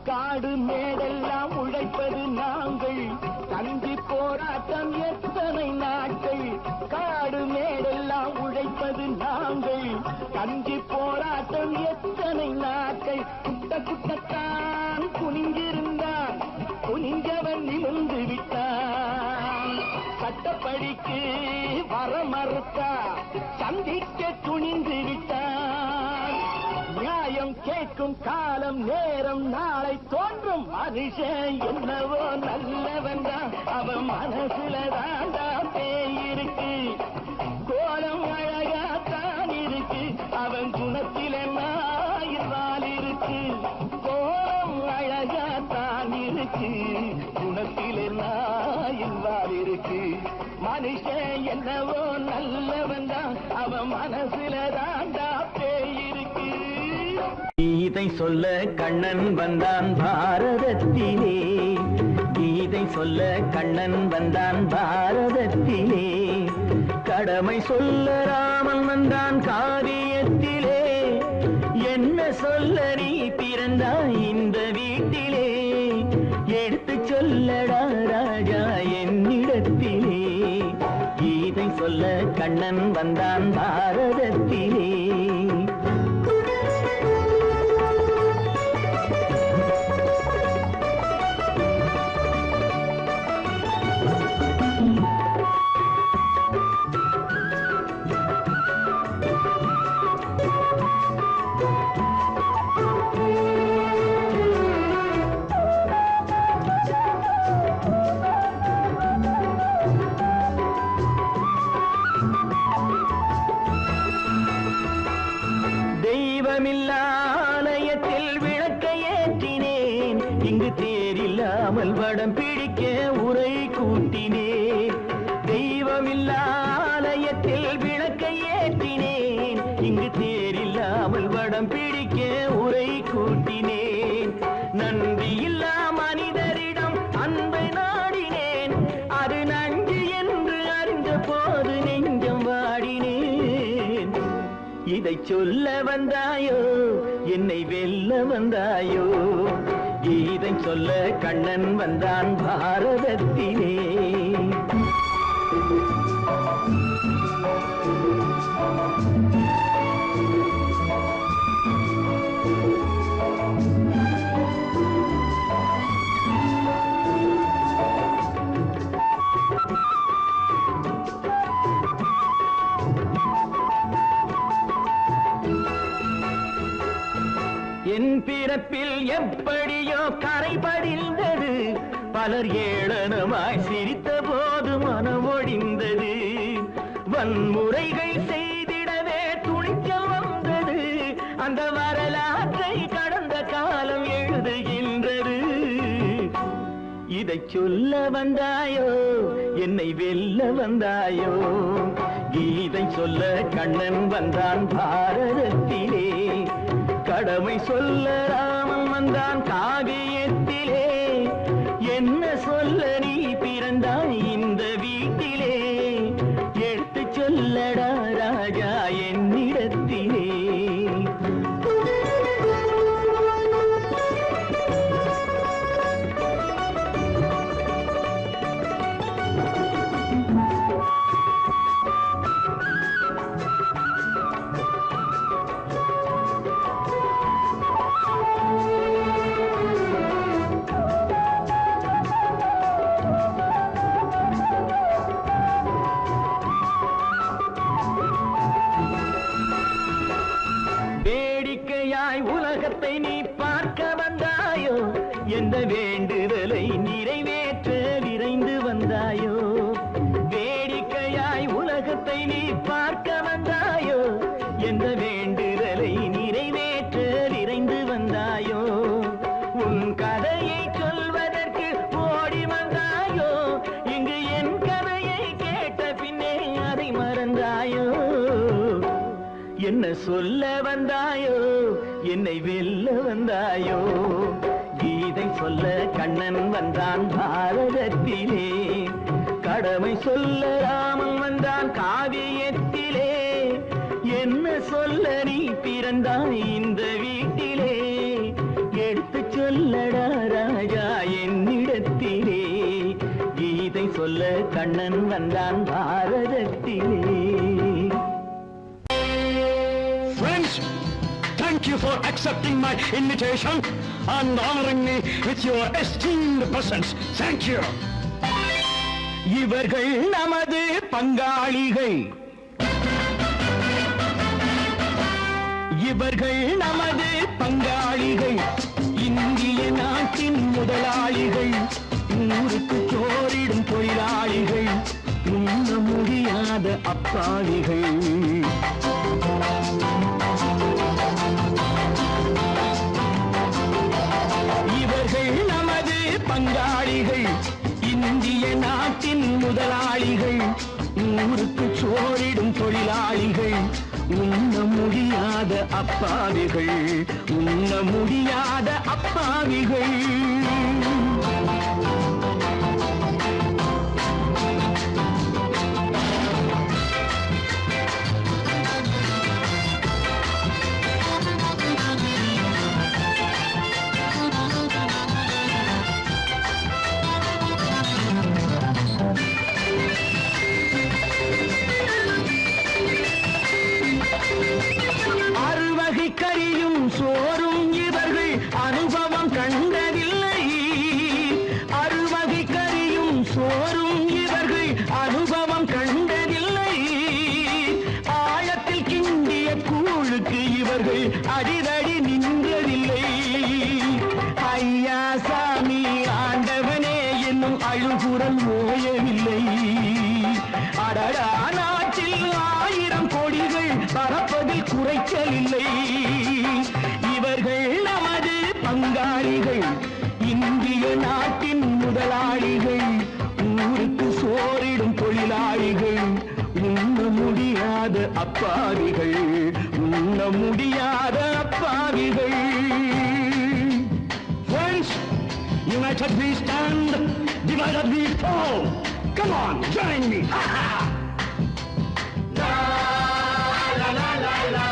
காடு மேடெல்லாம் உழைப்பது நாங்கள், தங்கி போராட்டம் எத்தனை நாட்கள். காடு மேடெல்லாம் உழைப்பது நாங்கள், தங்கி போராட்டம் எத்தனை நாட்கள். குட்ட குட்டத்தான் குனிஞ்சிருந்தான், குனிஞ்சவன் நிமிர்ந்து விட்டான். சட்டப்படிக்கு வர மறுத்தா, சந்திக்க துணிந்து விட்டான். நியாயம் கேட்கும் காலம் நேரம் நாளை தோன்றும். மனுஷன் என்னவோ நல்லவன் தான், அவன் மனசுல தாண்டா பேய் இருக்கு. கோலம் அழகாத்தான் இருக்கு, அவன் குணத்தில நாயிரால் இருக்கு. கோலம் அழகாத்தான் இருக்கு, குணத்தில நாயிரால் இருக்கு. மனுஷன் என்னவோ நல்லவன் தான், அவன் மனசுல தாண்டா பேய் இருக்கு.
கீதை சொல்ல கண்ணன் வந்தான் பாரதத்திலே, கீதை சொல்ல கண்ணன் வந்தான் பாரதத்திலே. கடமை சொல்ல ராமன் வந்தான் காரியத்திலே. என்ன சொல்ல நீ பிறந்தாய் இந்த வீட்டிலே, எடுத்து சொல்லடா ராஜா என்னிடத்திலே. கீதை சொல்ல கண்ணன் வந்தான் பாரதத்திலே. ஆலயத்தில் விளக்கை ஏற்றினேன், இங்கு தேரில்லாமல் வடம் பிடிக்க உரை கூட்டினேன். தெய்வமில்லா ஆலயத்தில் விளக்கை ஏற்றினேன், இங்கு தேரில்லாமல் வடம் பிடிக்க உரை கூட்டினேன். நன்றியில்லா மனிதரிடம் அன்பை நாடினேன், அது நன்றி சொல்ல வந்தாயோ என்னை வெல்ல வந்தாயோ கீதை சொல்ல கண்ணன் வந்தான் பாரதத்திலே என் பிறப்பில் எப்படியோ கரை படிந்தது பலர் ஏளனமாய் சிரித்த போது மனம் ஒடிந்தது வன்முறைகள் செய்திடவே துணிச்சல் வந்தது அந்த வரலாற்றை கடந்த காலம் எழுதுகின்றது இதை சொல்ல வந்தாயோ என்னை வெல்ல வந்தாயோ கீதை சொல்ல கண்ணன் வந்தான் பாரதத்திலே கடமை சொல்ல ராமன் வந்தான் காவியத்திலே என்ன சொல்ல நீ பிறந்தாய் இந்த வீட்டிலே எடுத்து சொல்லடா ராஜா என்னிடத்திலே உலகத்தை நீ பார்க்க வந்தாயோ எந்த வேண்டுதலை நிறைவேற்ற விரைந்து வந்தாயோ வேடிக்கையாய் உலகத்தை நீ பார்க்க வந்தாயோ எந்த வேண்டுதலை நிறைவேற்ற விரைந்து வந்தாயோ உன் கதையை சொல்வதற்கு ஓடி வந்தாயோ இங்கு என் கதையை கேட்ட பின்னே அதை மறந்தாயோ என்ன சொல்ல வந்தாயோ என்னை வெல்ல வந்தாயோ கீதை சொல்ல கண்ணன் வந்தான் பாரதத்திலே கடமை சொல்ல ராமன் வந்தான் காவியத்திலே என்ன சொல்ல நீ பிறந்தாய் இந்த வீட்டிலே எடுத்து சொல்லடா ராஜா என்னிடத்திலே கீதை சொல்ல கண்ணன் வந்தான் பாரதத்திலே
Thank you for accepting my invitation and honoring me with your esteemed presence. Thank you.
இவர்கள் நமது பங்காளிகள் இவர்கள் நமது பங்காளிகள் இந்திய நாட்டின் முதலாளிகள் ஊருக்கு சோறிடும் தொழிலாளிகள் உண்ண முடியாத அப்பாவிகள் இவர்கள் நமது பங்காளிகள் இந்திய நாட்டின் முதலாளிகள் ஊருக்கு சோறிடும் தொழிலாளிகள் உண்ண முடியாத அப்பாவிகள் உண்ண முடியாத அப்பாவிகள் கறியும் சோறும் இவர்கள் அனுபவம் கண்டதில்லை அறுவகை கறியும் சோறும் இவர்கள் அனுபவம் கண்டதில்லை ஆழத்தில் கிண்டிய கூழுக்கு இவர்கள் அடிதடி நின்றதில்லை ஐயா சாமி ஆண்டவனே என்னும் அழுகுரல் ஓயவில்லை அடடா நாட்டில் 1000 கொடிகள் பறப்பதில் குறைச்சலில்லை இவர்கள் நமது பங்காளிகள் இந்திய நாட்டின் முதலாளிகள் ஊருக்கு சோறிடும் தொழிலாளிகள் உண்ண முடியாத அப்பாவிகள் உண்ண முடியாத அப்பாவிகள்
Friends, united we stand, divided we fall. Come on, join me. Ha ha. La la la la la.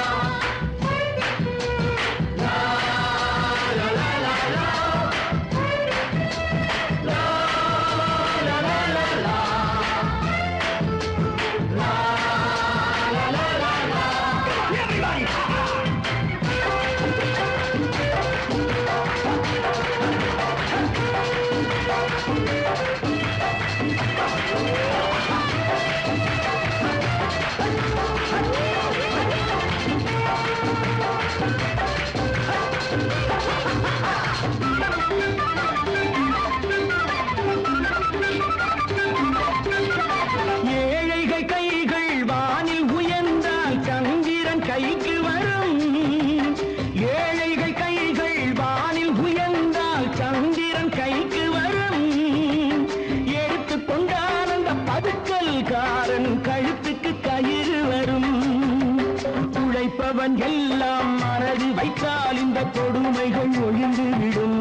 இவன் எல்லாம் மனது வைத்தால் இந்த கொடுமைகள் ஒழிந்துவிடும்.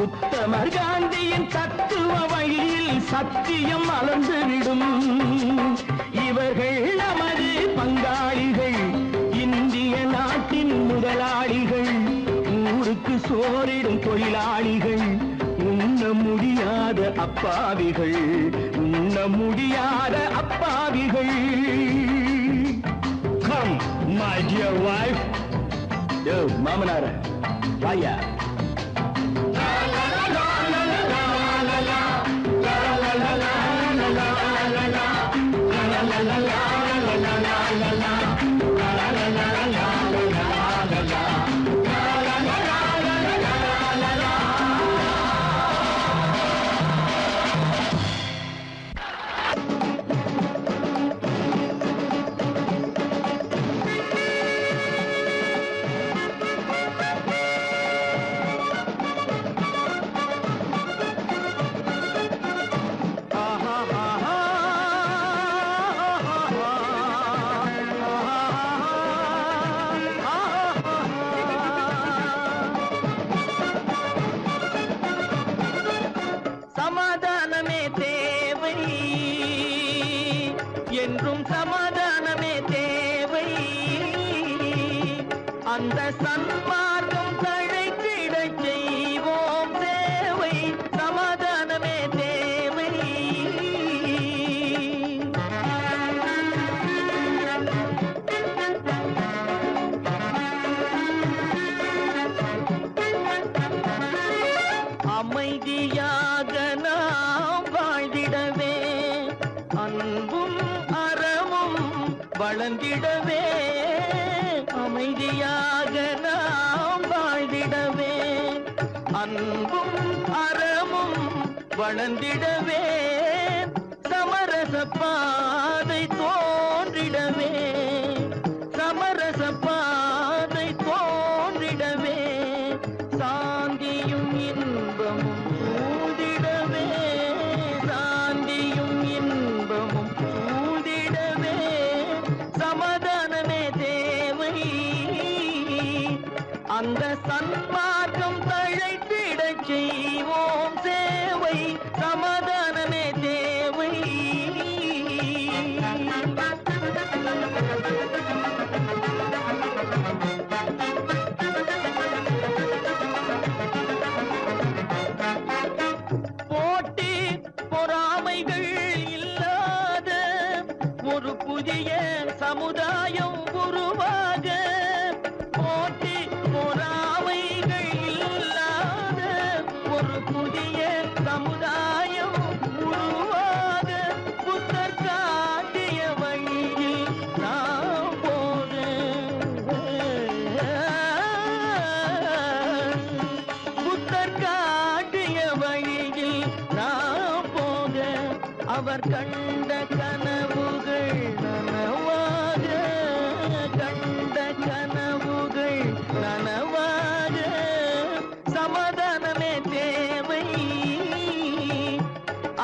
உத்தமர் காந்தியின் தத்துவ வழியில் சத்தியம் மலர்ந்துவிடும். இவர்கள் நமது பங்காளிகள், இந்திய நாட்டின் முதலாளிகள், ஊருக்கு சோறிடும் தொழிலாளிகள், உண்ண முடியாத அப்பாவிகள், உண்ண முடியாத அப்பாவிகள்.
Come, my dear wife.
யோ மாமனார வாயா. சமாதானமே தேவை என்றும் சமாதானமே தேவை. அந்த சன்மார்க்கம் தழைத்திடச் செய்வோம் சேவை. சமாதானமே தேவை. அமைதியாக நாம் வாழ்ந்திடவே, அன்பும் அறமும் வளர்ந்திடவே. அமைதியாக நாம் வாழ்ந்திடவே, அன்பும் அறமும் வளர்ந்திடவே. சமரச பாதை தோன்றிடவே, சமரச பாதை தோன்றிடவே. சாந்தியும் இன்பமும் சூழ்ந்திடவே, சாந்தியும் இன்பமும் சூழ்ந்திடவே. சமாதானமே தேவை. அந்த சன்மார்க்கம் தழைத்திடச் செய்வோம் சேவை. சமாதானமே தேவை. போட்டி பொறாமைகள் இல்லாத ஒரு புதிய சமுதாயம் உருவாக. போட்டி பொறாமைகள் இல்லாத ஒரு புதிய சமுதாயம் உருவாக. புத்தர் காட்டிய வழியில் நாம் போக, புத்தர் காட்டிய வழியில் நாம் போக. அவர் கண்ட கனவுகள் நனவாக, கண்ட கனவுகள் நனவாக. சமாதானமே தேவை.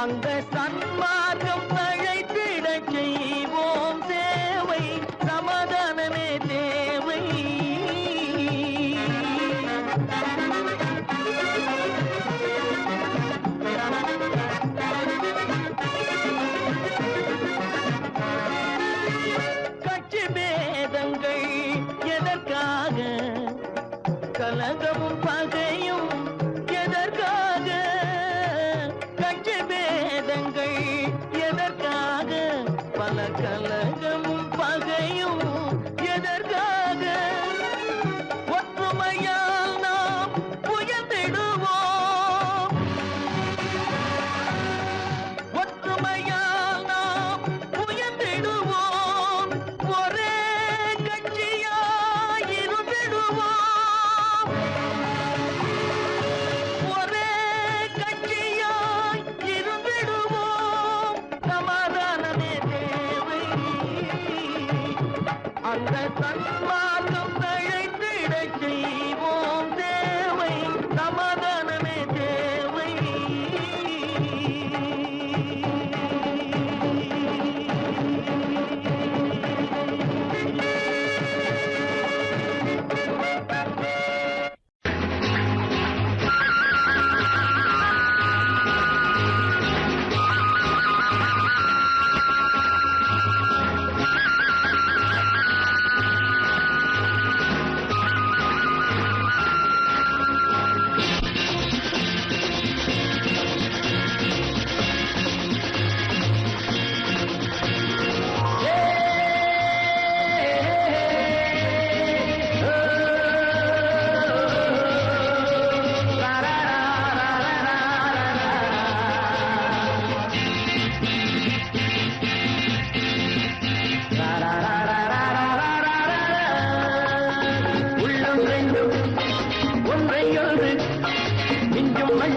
அங்க சன்மார்க்கம் தழைத்திடச் செய்வோம் சேவை. சமாதானமே தேவை. கட்சி பேதங்கள் எதற்காக, கலகமும் பகையும் எதற்காக. கட்சி பேதங்கள் எதற்காக, பல கலகமும் பகையும் எதற்காக. ஒற்றுமையால் நாம் உயர்ந்திடுவோம், ஒற்றுமையால் நாம் உயர்ந்திடுவோம். ஒரே கட்சியாய் இருந்திடுவோம்.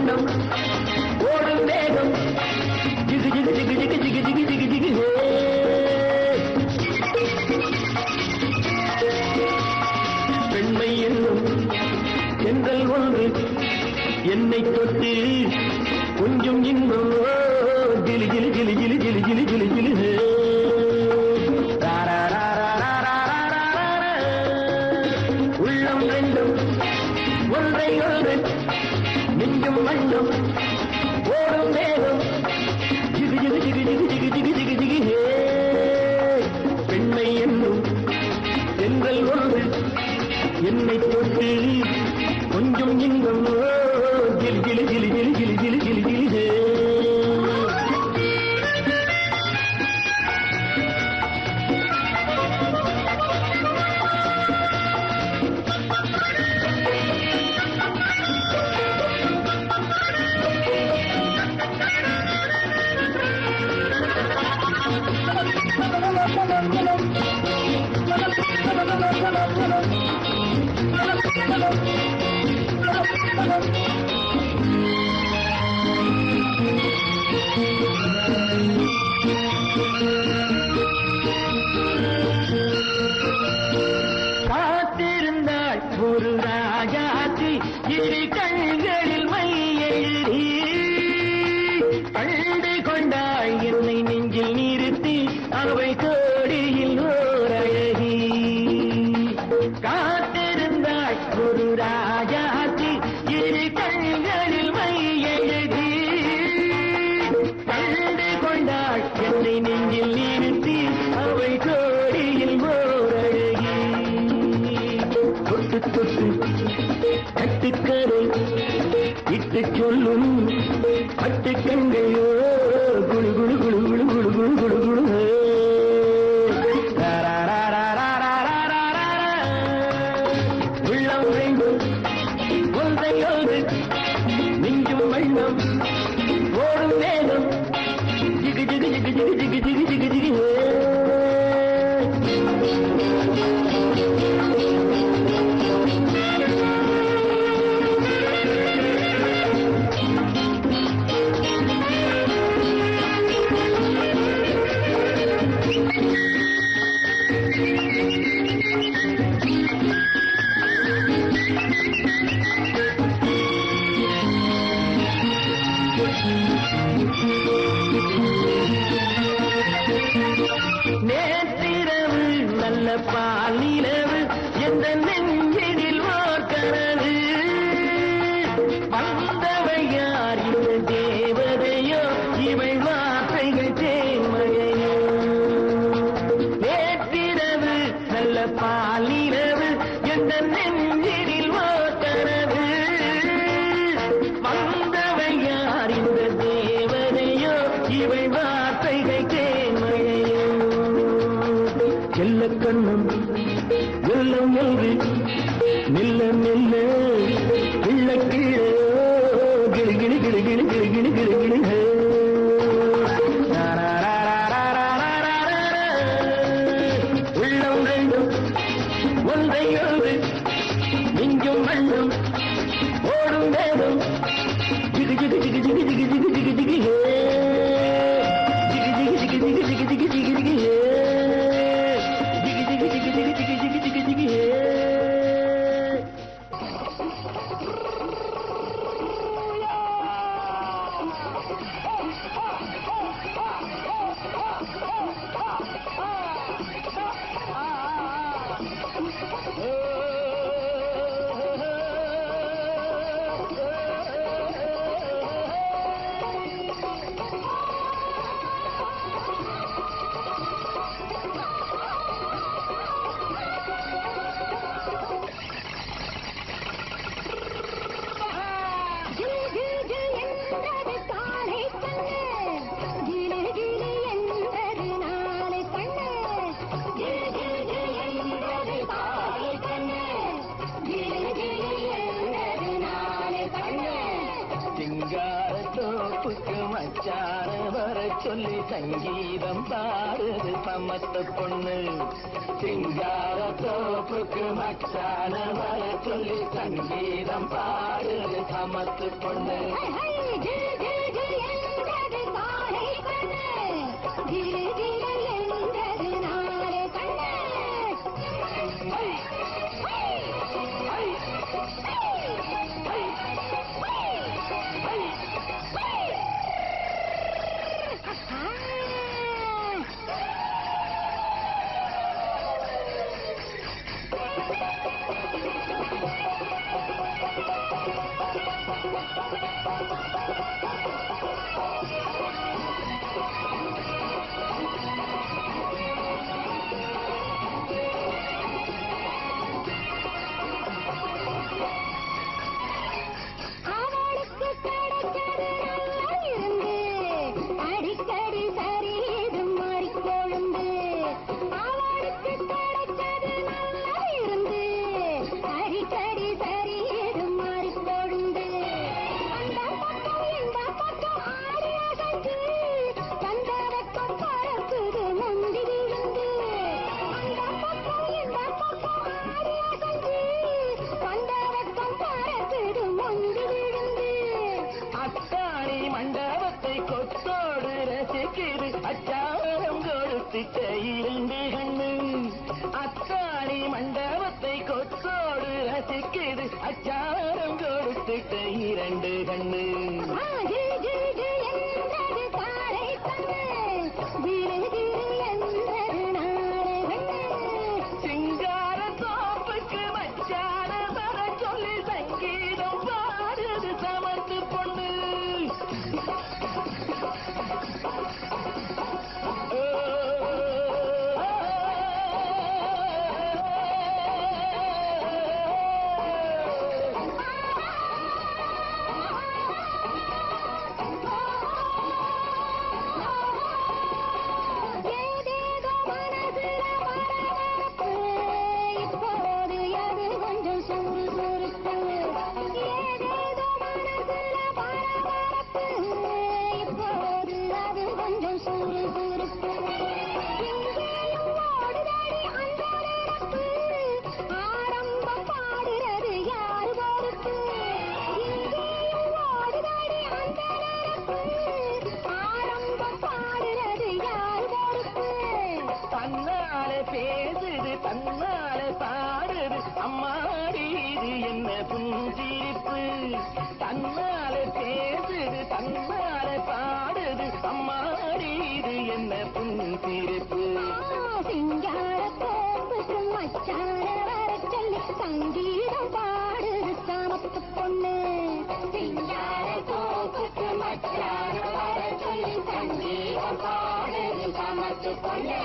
வண்ணம் ஓடும் வேகம் ஜிகு ஜிகு ஜிகு ஜிகு ஜிகு ஜிகு ஜிகு ஜிகு பெண்மை என்னும் செங்கல் ஒன்று என்னை தொட்டு கொஞ்சம் இன்பம் ஜிலி ஜிலி ஜிலி ஜிலி ஜிலி ஜிலி ஜிலி ஜிலி உள்ளம் ரெண்டும் ஒன்றை ஒன்று நெஞ்சும் மண்ணும் ஓடும் வேகம் ஜிகு ஜிகு ஜிகு ஜிகு ஜிகு ஜிகு ஜிகு ஜிகு பெண்மை என்னும் செங்கல் ஒன்று என்னை தொட்டு கொஞ்சம் இன்பம் ஜிலி ஜிலி ஜிலி ஜிலி ஜிலி ஜிலி ஜிலி ஜிலி காத்திருந்தாள் ஒரு ராஜாத்தி இரு கண்களில் மை எழுதி கண்டு கொண்டாள் என்னை நெஞ்சில் நிறுத்தி அவை கோடியில் ஓர் அழகி காத்திருந்தாள் ஒரு ராஜாத்தி இரு கண்களில் மை எழுதி கண்டு கொண்டாள் என்னை நெஞ்சில் நிறுத்தி அவை கோடியில் ஓர் அழகி தொட்டு தொட்டு கட்டுக்கரை இட்டு சொல்லும் பட்டு கண்கையோ குழு குழு குழு குழு குழு குழு குழு குழு உள்ளம் வேண்டும் ஒன்றை ஒன்று நெஞ்சும் வண்ணம் ஓடும் வேகம் ஜிகு ஜிகு ஜிகு ஜிகு ஜிகு ஜிகு ஜிகு ஜிகு நேற்றிரவு நல்ல பாலிரவு எந்த நெஞ்சினில் ஓர் கனவு வந்தவள் யார் இந்த தேவதையோ இவள் வார்த்தைகள் தேன்மழையோ நேற்றிரவு நல்ல பாலிரவு எந்த நெஞ்சினில் ஓர் கனவு வந்தவள் யார் இந்த தேவதையோ இவள் வார்த்தைகள் தேன்மழையோ செல்ல கண்ணம் வெள்ளம் என்று மெல்ல மெல்ல கிள்ள கீழே கிளி கிளி கிளி கிளி கிளி கிளி கிளி கிளி உள்ளம் ரெண்டும் ஒன்றை ஒன்று நெஞ்சும் மண்ணும் ஓடும் வேகம் ஜிகு ஜிகு ஜிகு ஜிகு ஜிகு ஜிகு ஜிகு ஜிகு ஜிகு ஜிகு ஜிகு ஜிகு ஜிகு ஜிகு ஜிகு ஜிகு
மச்சான வர சொல்லி சங்கீதம் பாடுது சமத்த பொண்ணு சிங்கார தோப்புக்கு மச்சான வர
சொல்லி சங்கீதம் பாடுது சமத்து பொண்ணு. அச்சாரம் கொடுத்துட்ட இரண்டு கண்ணு. அத்தாணி மண்டபத்தை கொத்தோடு ரசிக்குது அச்சாரம் கொடுத்துட்ட இரண்டு கண்ணு. சிங்கார தோப்புக்கு மச்சான வர சொல்லி சங்கீதம் பாடுது சமத்து பொண்ணு. தன்னாலே பேசுது தன்னாலே பாடுது அம்மாடி இது என்ன புஞ்சிரிப்பு. தன்னாலே பேசுது தன்னாலே பாடுது அம்மாடி இது என்ன புஞ்சிரிப்பு.
சிங்கார தோப்புக்கு மச்சான வர சொல்லி சங்கீதம் பாடுது சமத்து பொண்ணு. சிங்கார தோப்புக்கு மச்சான வர சொல்லி சங்கீதம் பாடுது சமத்து பொண்ணு.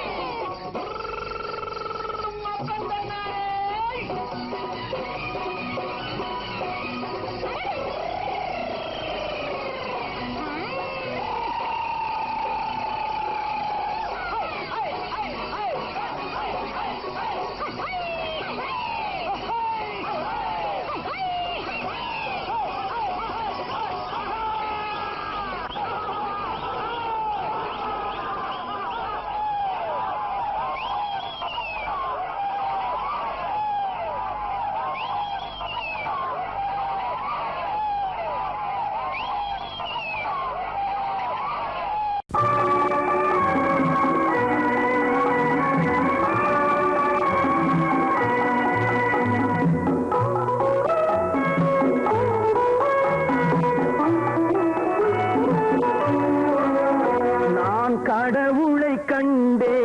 கடவுளை கண்டேன்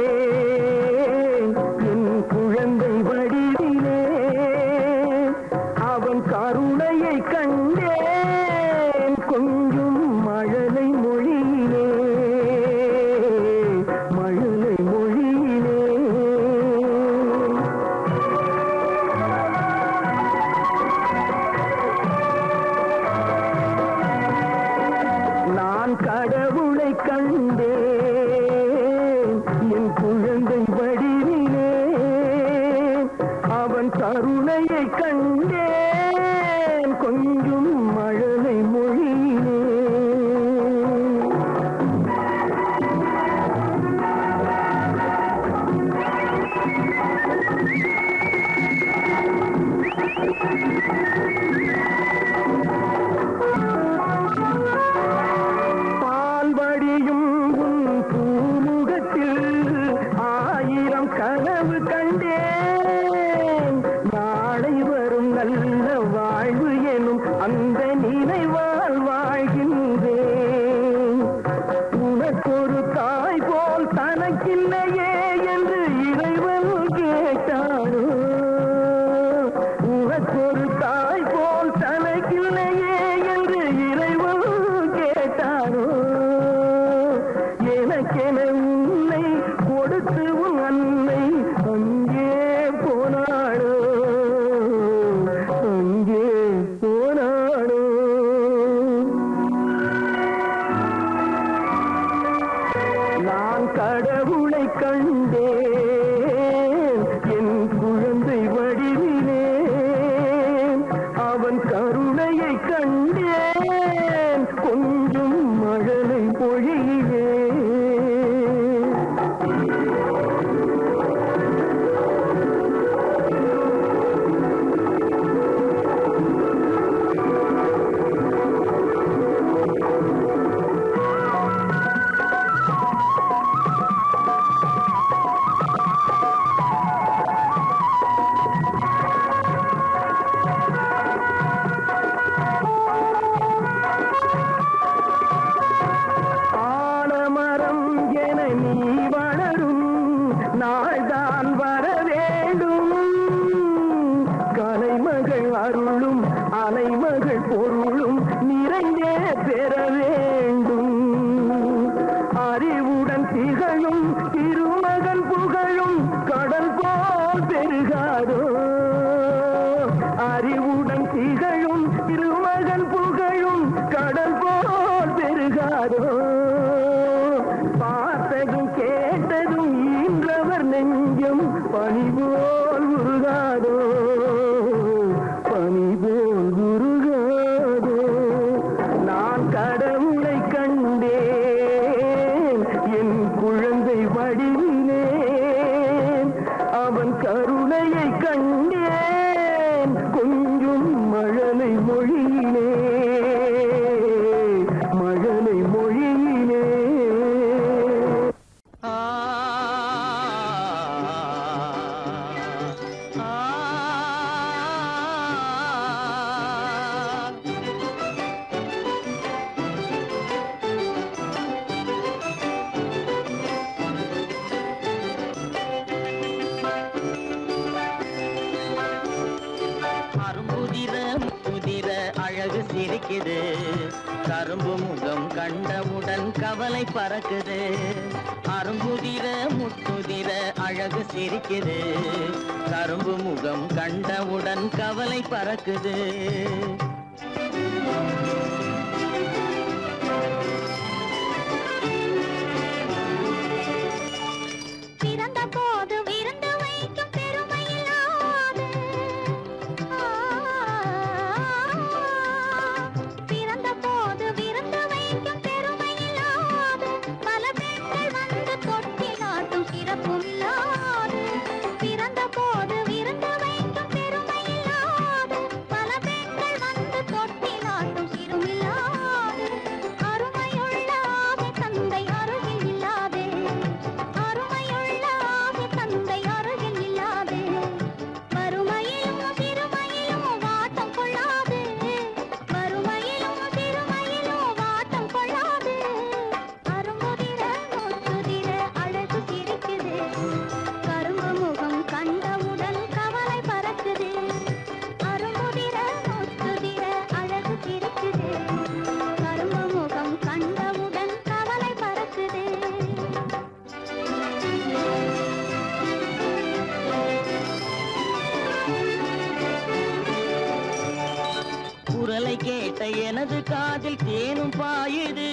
என் குழந்தை வடிவிலே, அவன் கருணையை கண்டேன் கொஞ்சம் மழலை மொழியிலே, மழலை மொழியிலே. நான் கடவுளை கண்டேன் என் குழந்தை வடிவிலே, அவன் கருணையை கண்டேன் கொஞ்சம் பால்வடியும் உன் பூமுகத்தில் ஆயிரம் கனவு கண்டேன். நாளை வரும் நல்ல வாழ்வு எனும் அந்த நினைவால் வாழ்கின்றேன். உனக்கொரு தாய் போல் தனக்கில்லையே என்று இறைவன் கேட்டாரோ. உனக்கொரு தாய் போல் தனக்கில்லையே என்று இறைவன் கேட்டாரோ. எனக்கென உன்னை கொடுத்து உன் அன்னை அங்கே போனாளோ. அங்கே போனாளோ. நான் கடவுளை கண்டேன் என் குழந்தை வடிவிலே. அவன் கருணையை கண்டேன் கொஞ்சம் மழலை பொழியிலே. ஆலமரம் என நீ வளரும் நாள்தான் வர வேண்டும். கலைமகள் அருளும் அலைமகள் பொருளும் நிறைந்தே பெற வேண்டும். அறிவுடன் திகழும் திருமகன் புகழும் கடல் போல் பெருகாதோ. அறிவுடன் திகழும் திருமகன் புகழும் கடல் போல் பெருகாதோ. பார்த்ததும் கேட்டதும் ஈன்றவர் நெஞ்சம் பனி போல் உருகாதோ. பனி போல் உருகாதோ. நான் கடவுளை கண்டேன் என் குழந்தை வடிவிலே. அவன் கருணையை கண்டேன் கொஞ்சம் மழலை மொழியிலே. மழலை மொழியிலே.
அரும்புதிர முதிர அழகு சிரிக்குது. கரும்பு முகம் கண்டவுடன் கவலை பறக்குது. அரும்புதிர முத்துதிர அழகு சிரிக்குது. கரும்பு முகம் கண்டவுடன் கவலை பறக்குது.
பிறந்த போது விருந்து வைக்கும் பெருமையில்லாது. பிறந்த போது விருந்து வைக்கும் பெருமையில்லாது. பல பெண்கள் வந்து தொட்டிலாட்டும் சிறப்பும் இல்லாது. பிறந்த போது விருந்து வைக்கும் பெருமையில்லாது. பல பெண்கள் வந்து தொட்டிலாட்டும் சிறுமில்லாது. அருமையுள்ள ஆவி தந்தை அருகில் இல்லாதே. அருமையுள்ள ஆவி தந்தை அருகில் இல்லாதே. வறுமையிலும் சிறுமையிலும் வாட்டம் கொள்ளாது. வறுமையிலும் சிறுமையிலும் வாட்டம் கொள்ளாது. அரும்புதிர முத்துதிர அழகு சிரிக்குது. கரும்பு முகம் கண்டவுடன் கவலை பறக்குது. அரும்புதிர முத்துதிர அழகு சிரிக்குது. கரும்பு முகம் கண்டவுடன் கவலை பறக்குது.
குரலை கேட்ட எனது காதில் தேனும் பாயுது.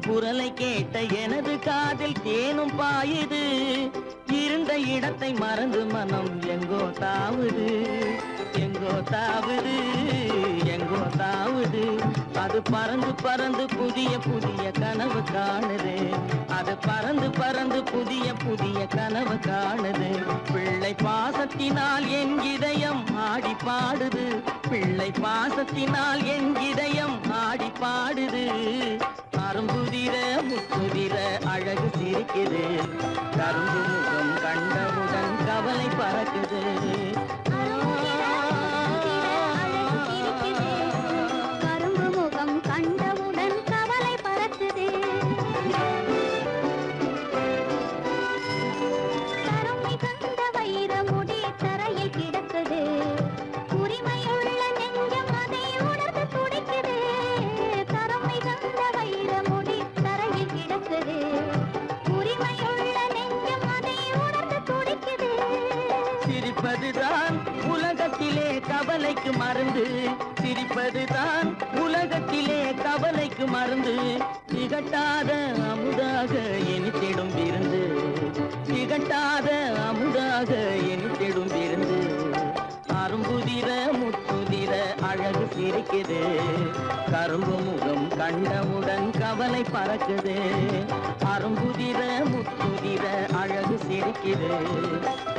குரலை கேட்ட எனது காதில் தேனும் பாயுது. இருந்த இடத்தை மறந்து மனம் எங்கோ தாவுது. எங்கோ தாவுது. எங்கோ தாவுது. அது பறந்து பறந்து புதிய புதிய கனவு காணுது. அது பறந்து பறந்து புதிய புதிய கனவு காணுது. பிள்ளை பாசத்தினால் என் இதயம் ஆடி பாடுது. பிள்ளை பாசத்தினால் என் இதயம் ஆடி பாடுது. அரும்புதிர முத்துதிர அழகு சிரிக்குது. கரும்பு முகம் கண்டவுடன் கவலை பறக்குது.
கரும்பு முகம் கண்டவுடன் கவலை பறக்குது. கருமை கண்ட வைர முடி தரையில் கிடக்குது. உரிமையுள்ள நெஞ்சம் அதை உணர்ந்து துடிக்குது. கருமை கண்ட வைர முடி தரையில் கிடக்குது. உரிமையுள்ள நெஞ்சம் அதை உணர்ந்து துடிக்குது.
சிரிப்பதுதான் உலகத்திலே கவலைக்கு மருந்து. சிரிப்பதுதான் உலகத்திலே கவலைக்கு மருந்து. திகட்டாத அமுதாக இனித்திடும் விருந்து. திகட்டாத அமுதாக இனித்திடும் விருந்து. அரும்புதிர முத்துதிர அழகு சிரிக்குது. கரும்பு முகம் கண்டவுடன் கவலை பறக்குது. அரும்புதிர முத்துதிர அழகு சிரிக்குது.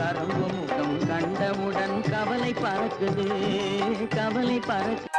கரும்பு முகம் கண்டவுடன் கவலை பறக்குது. கவலை பறக்குது.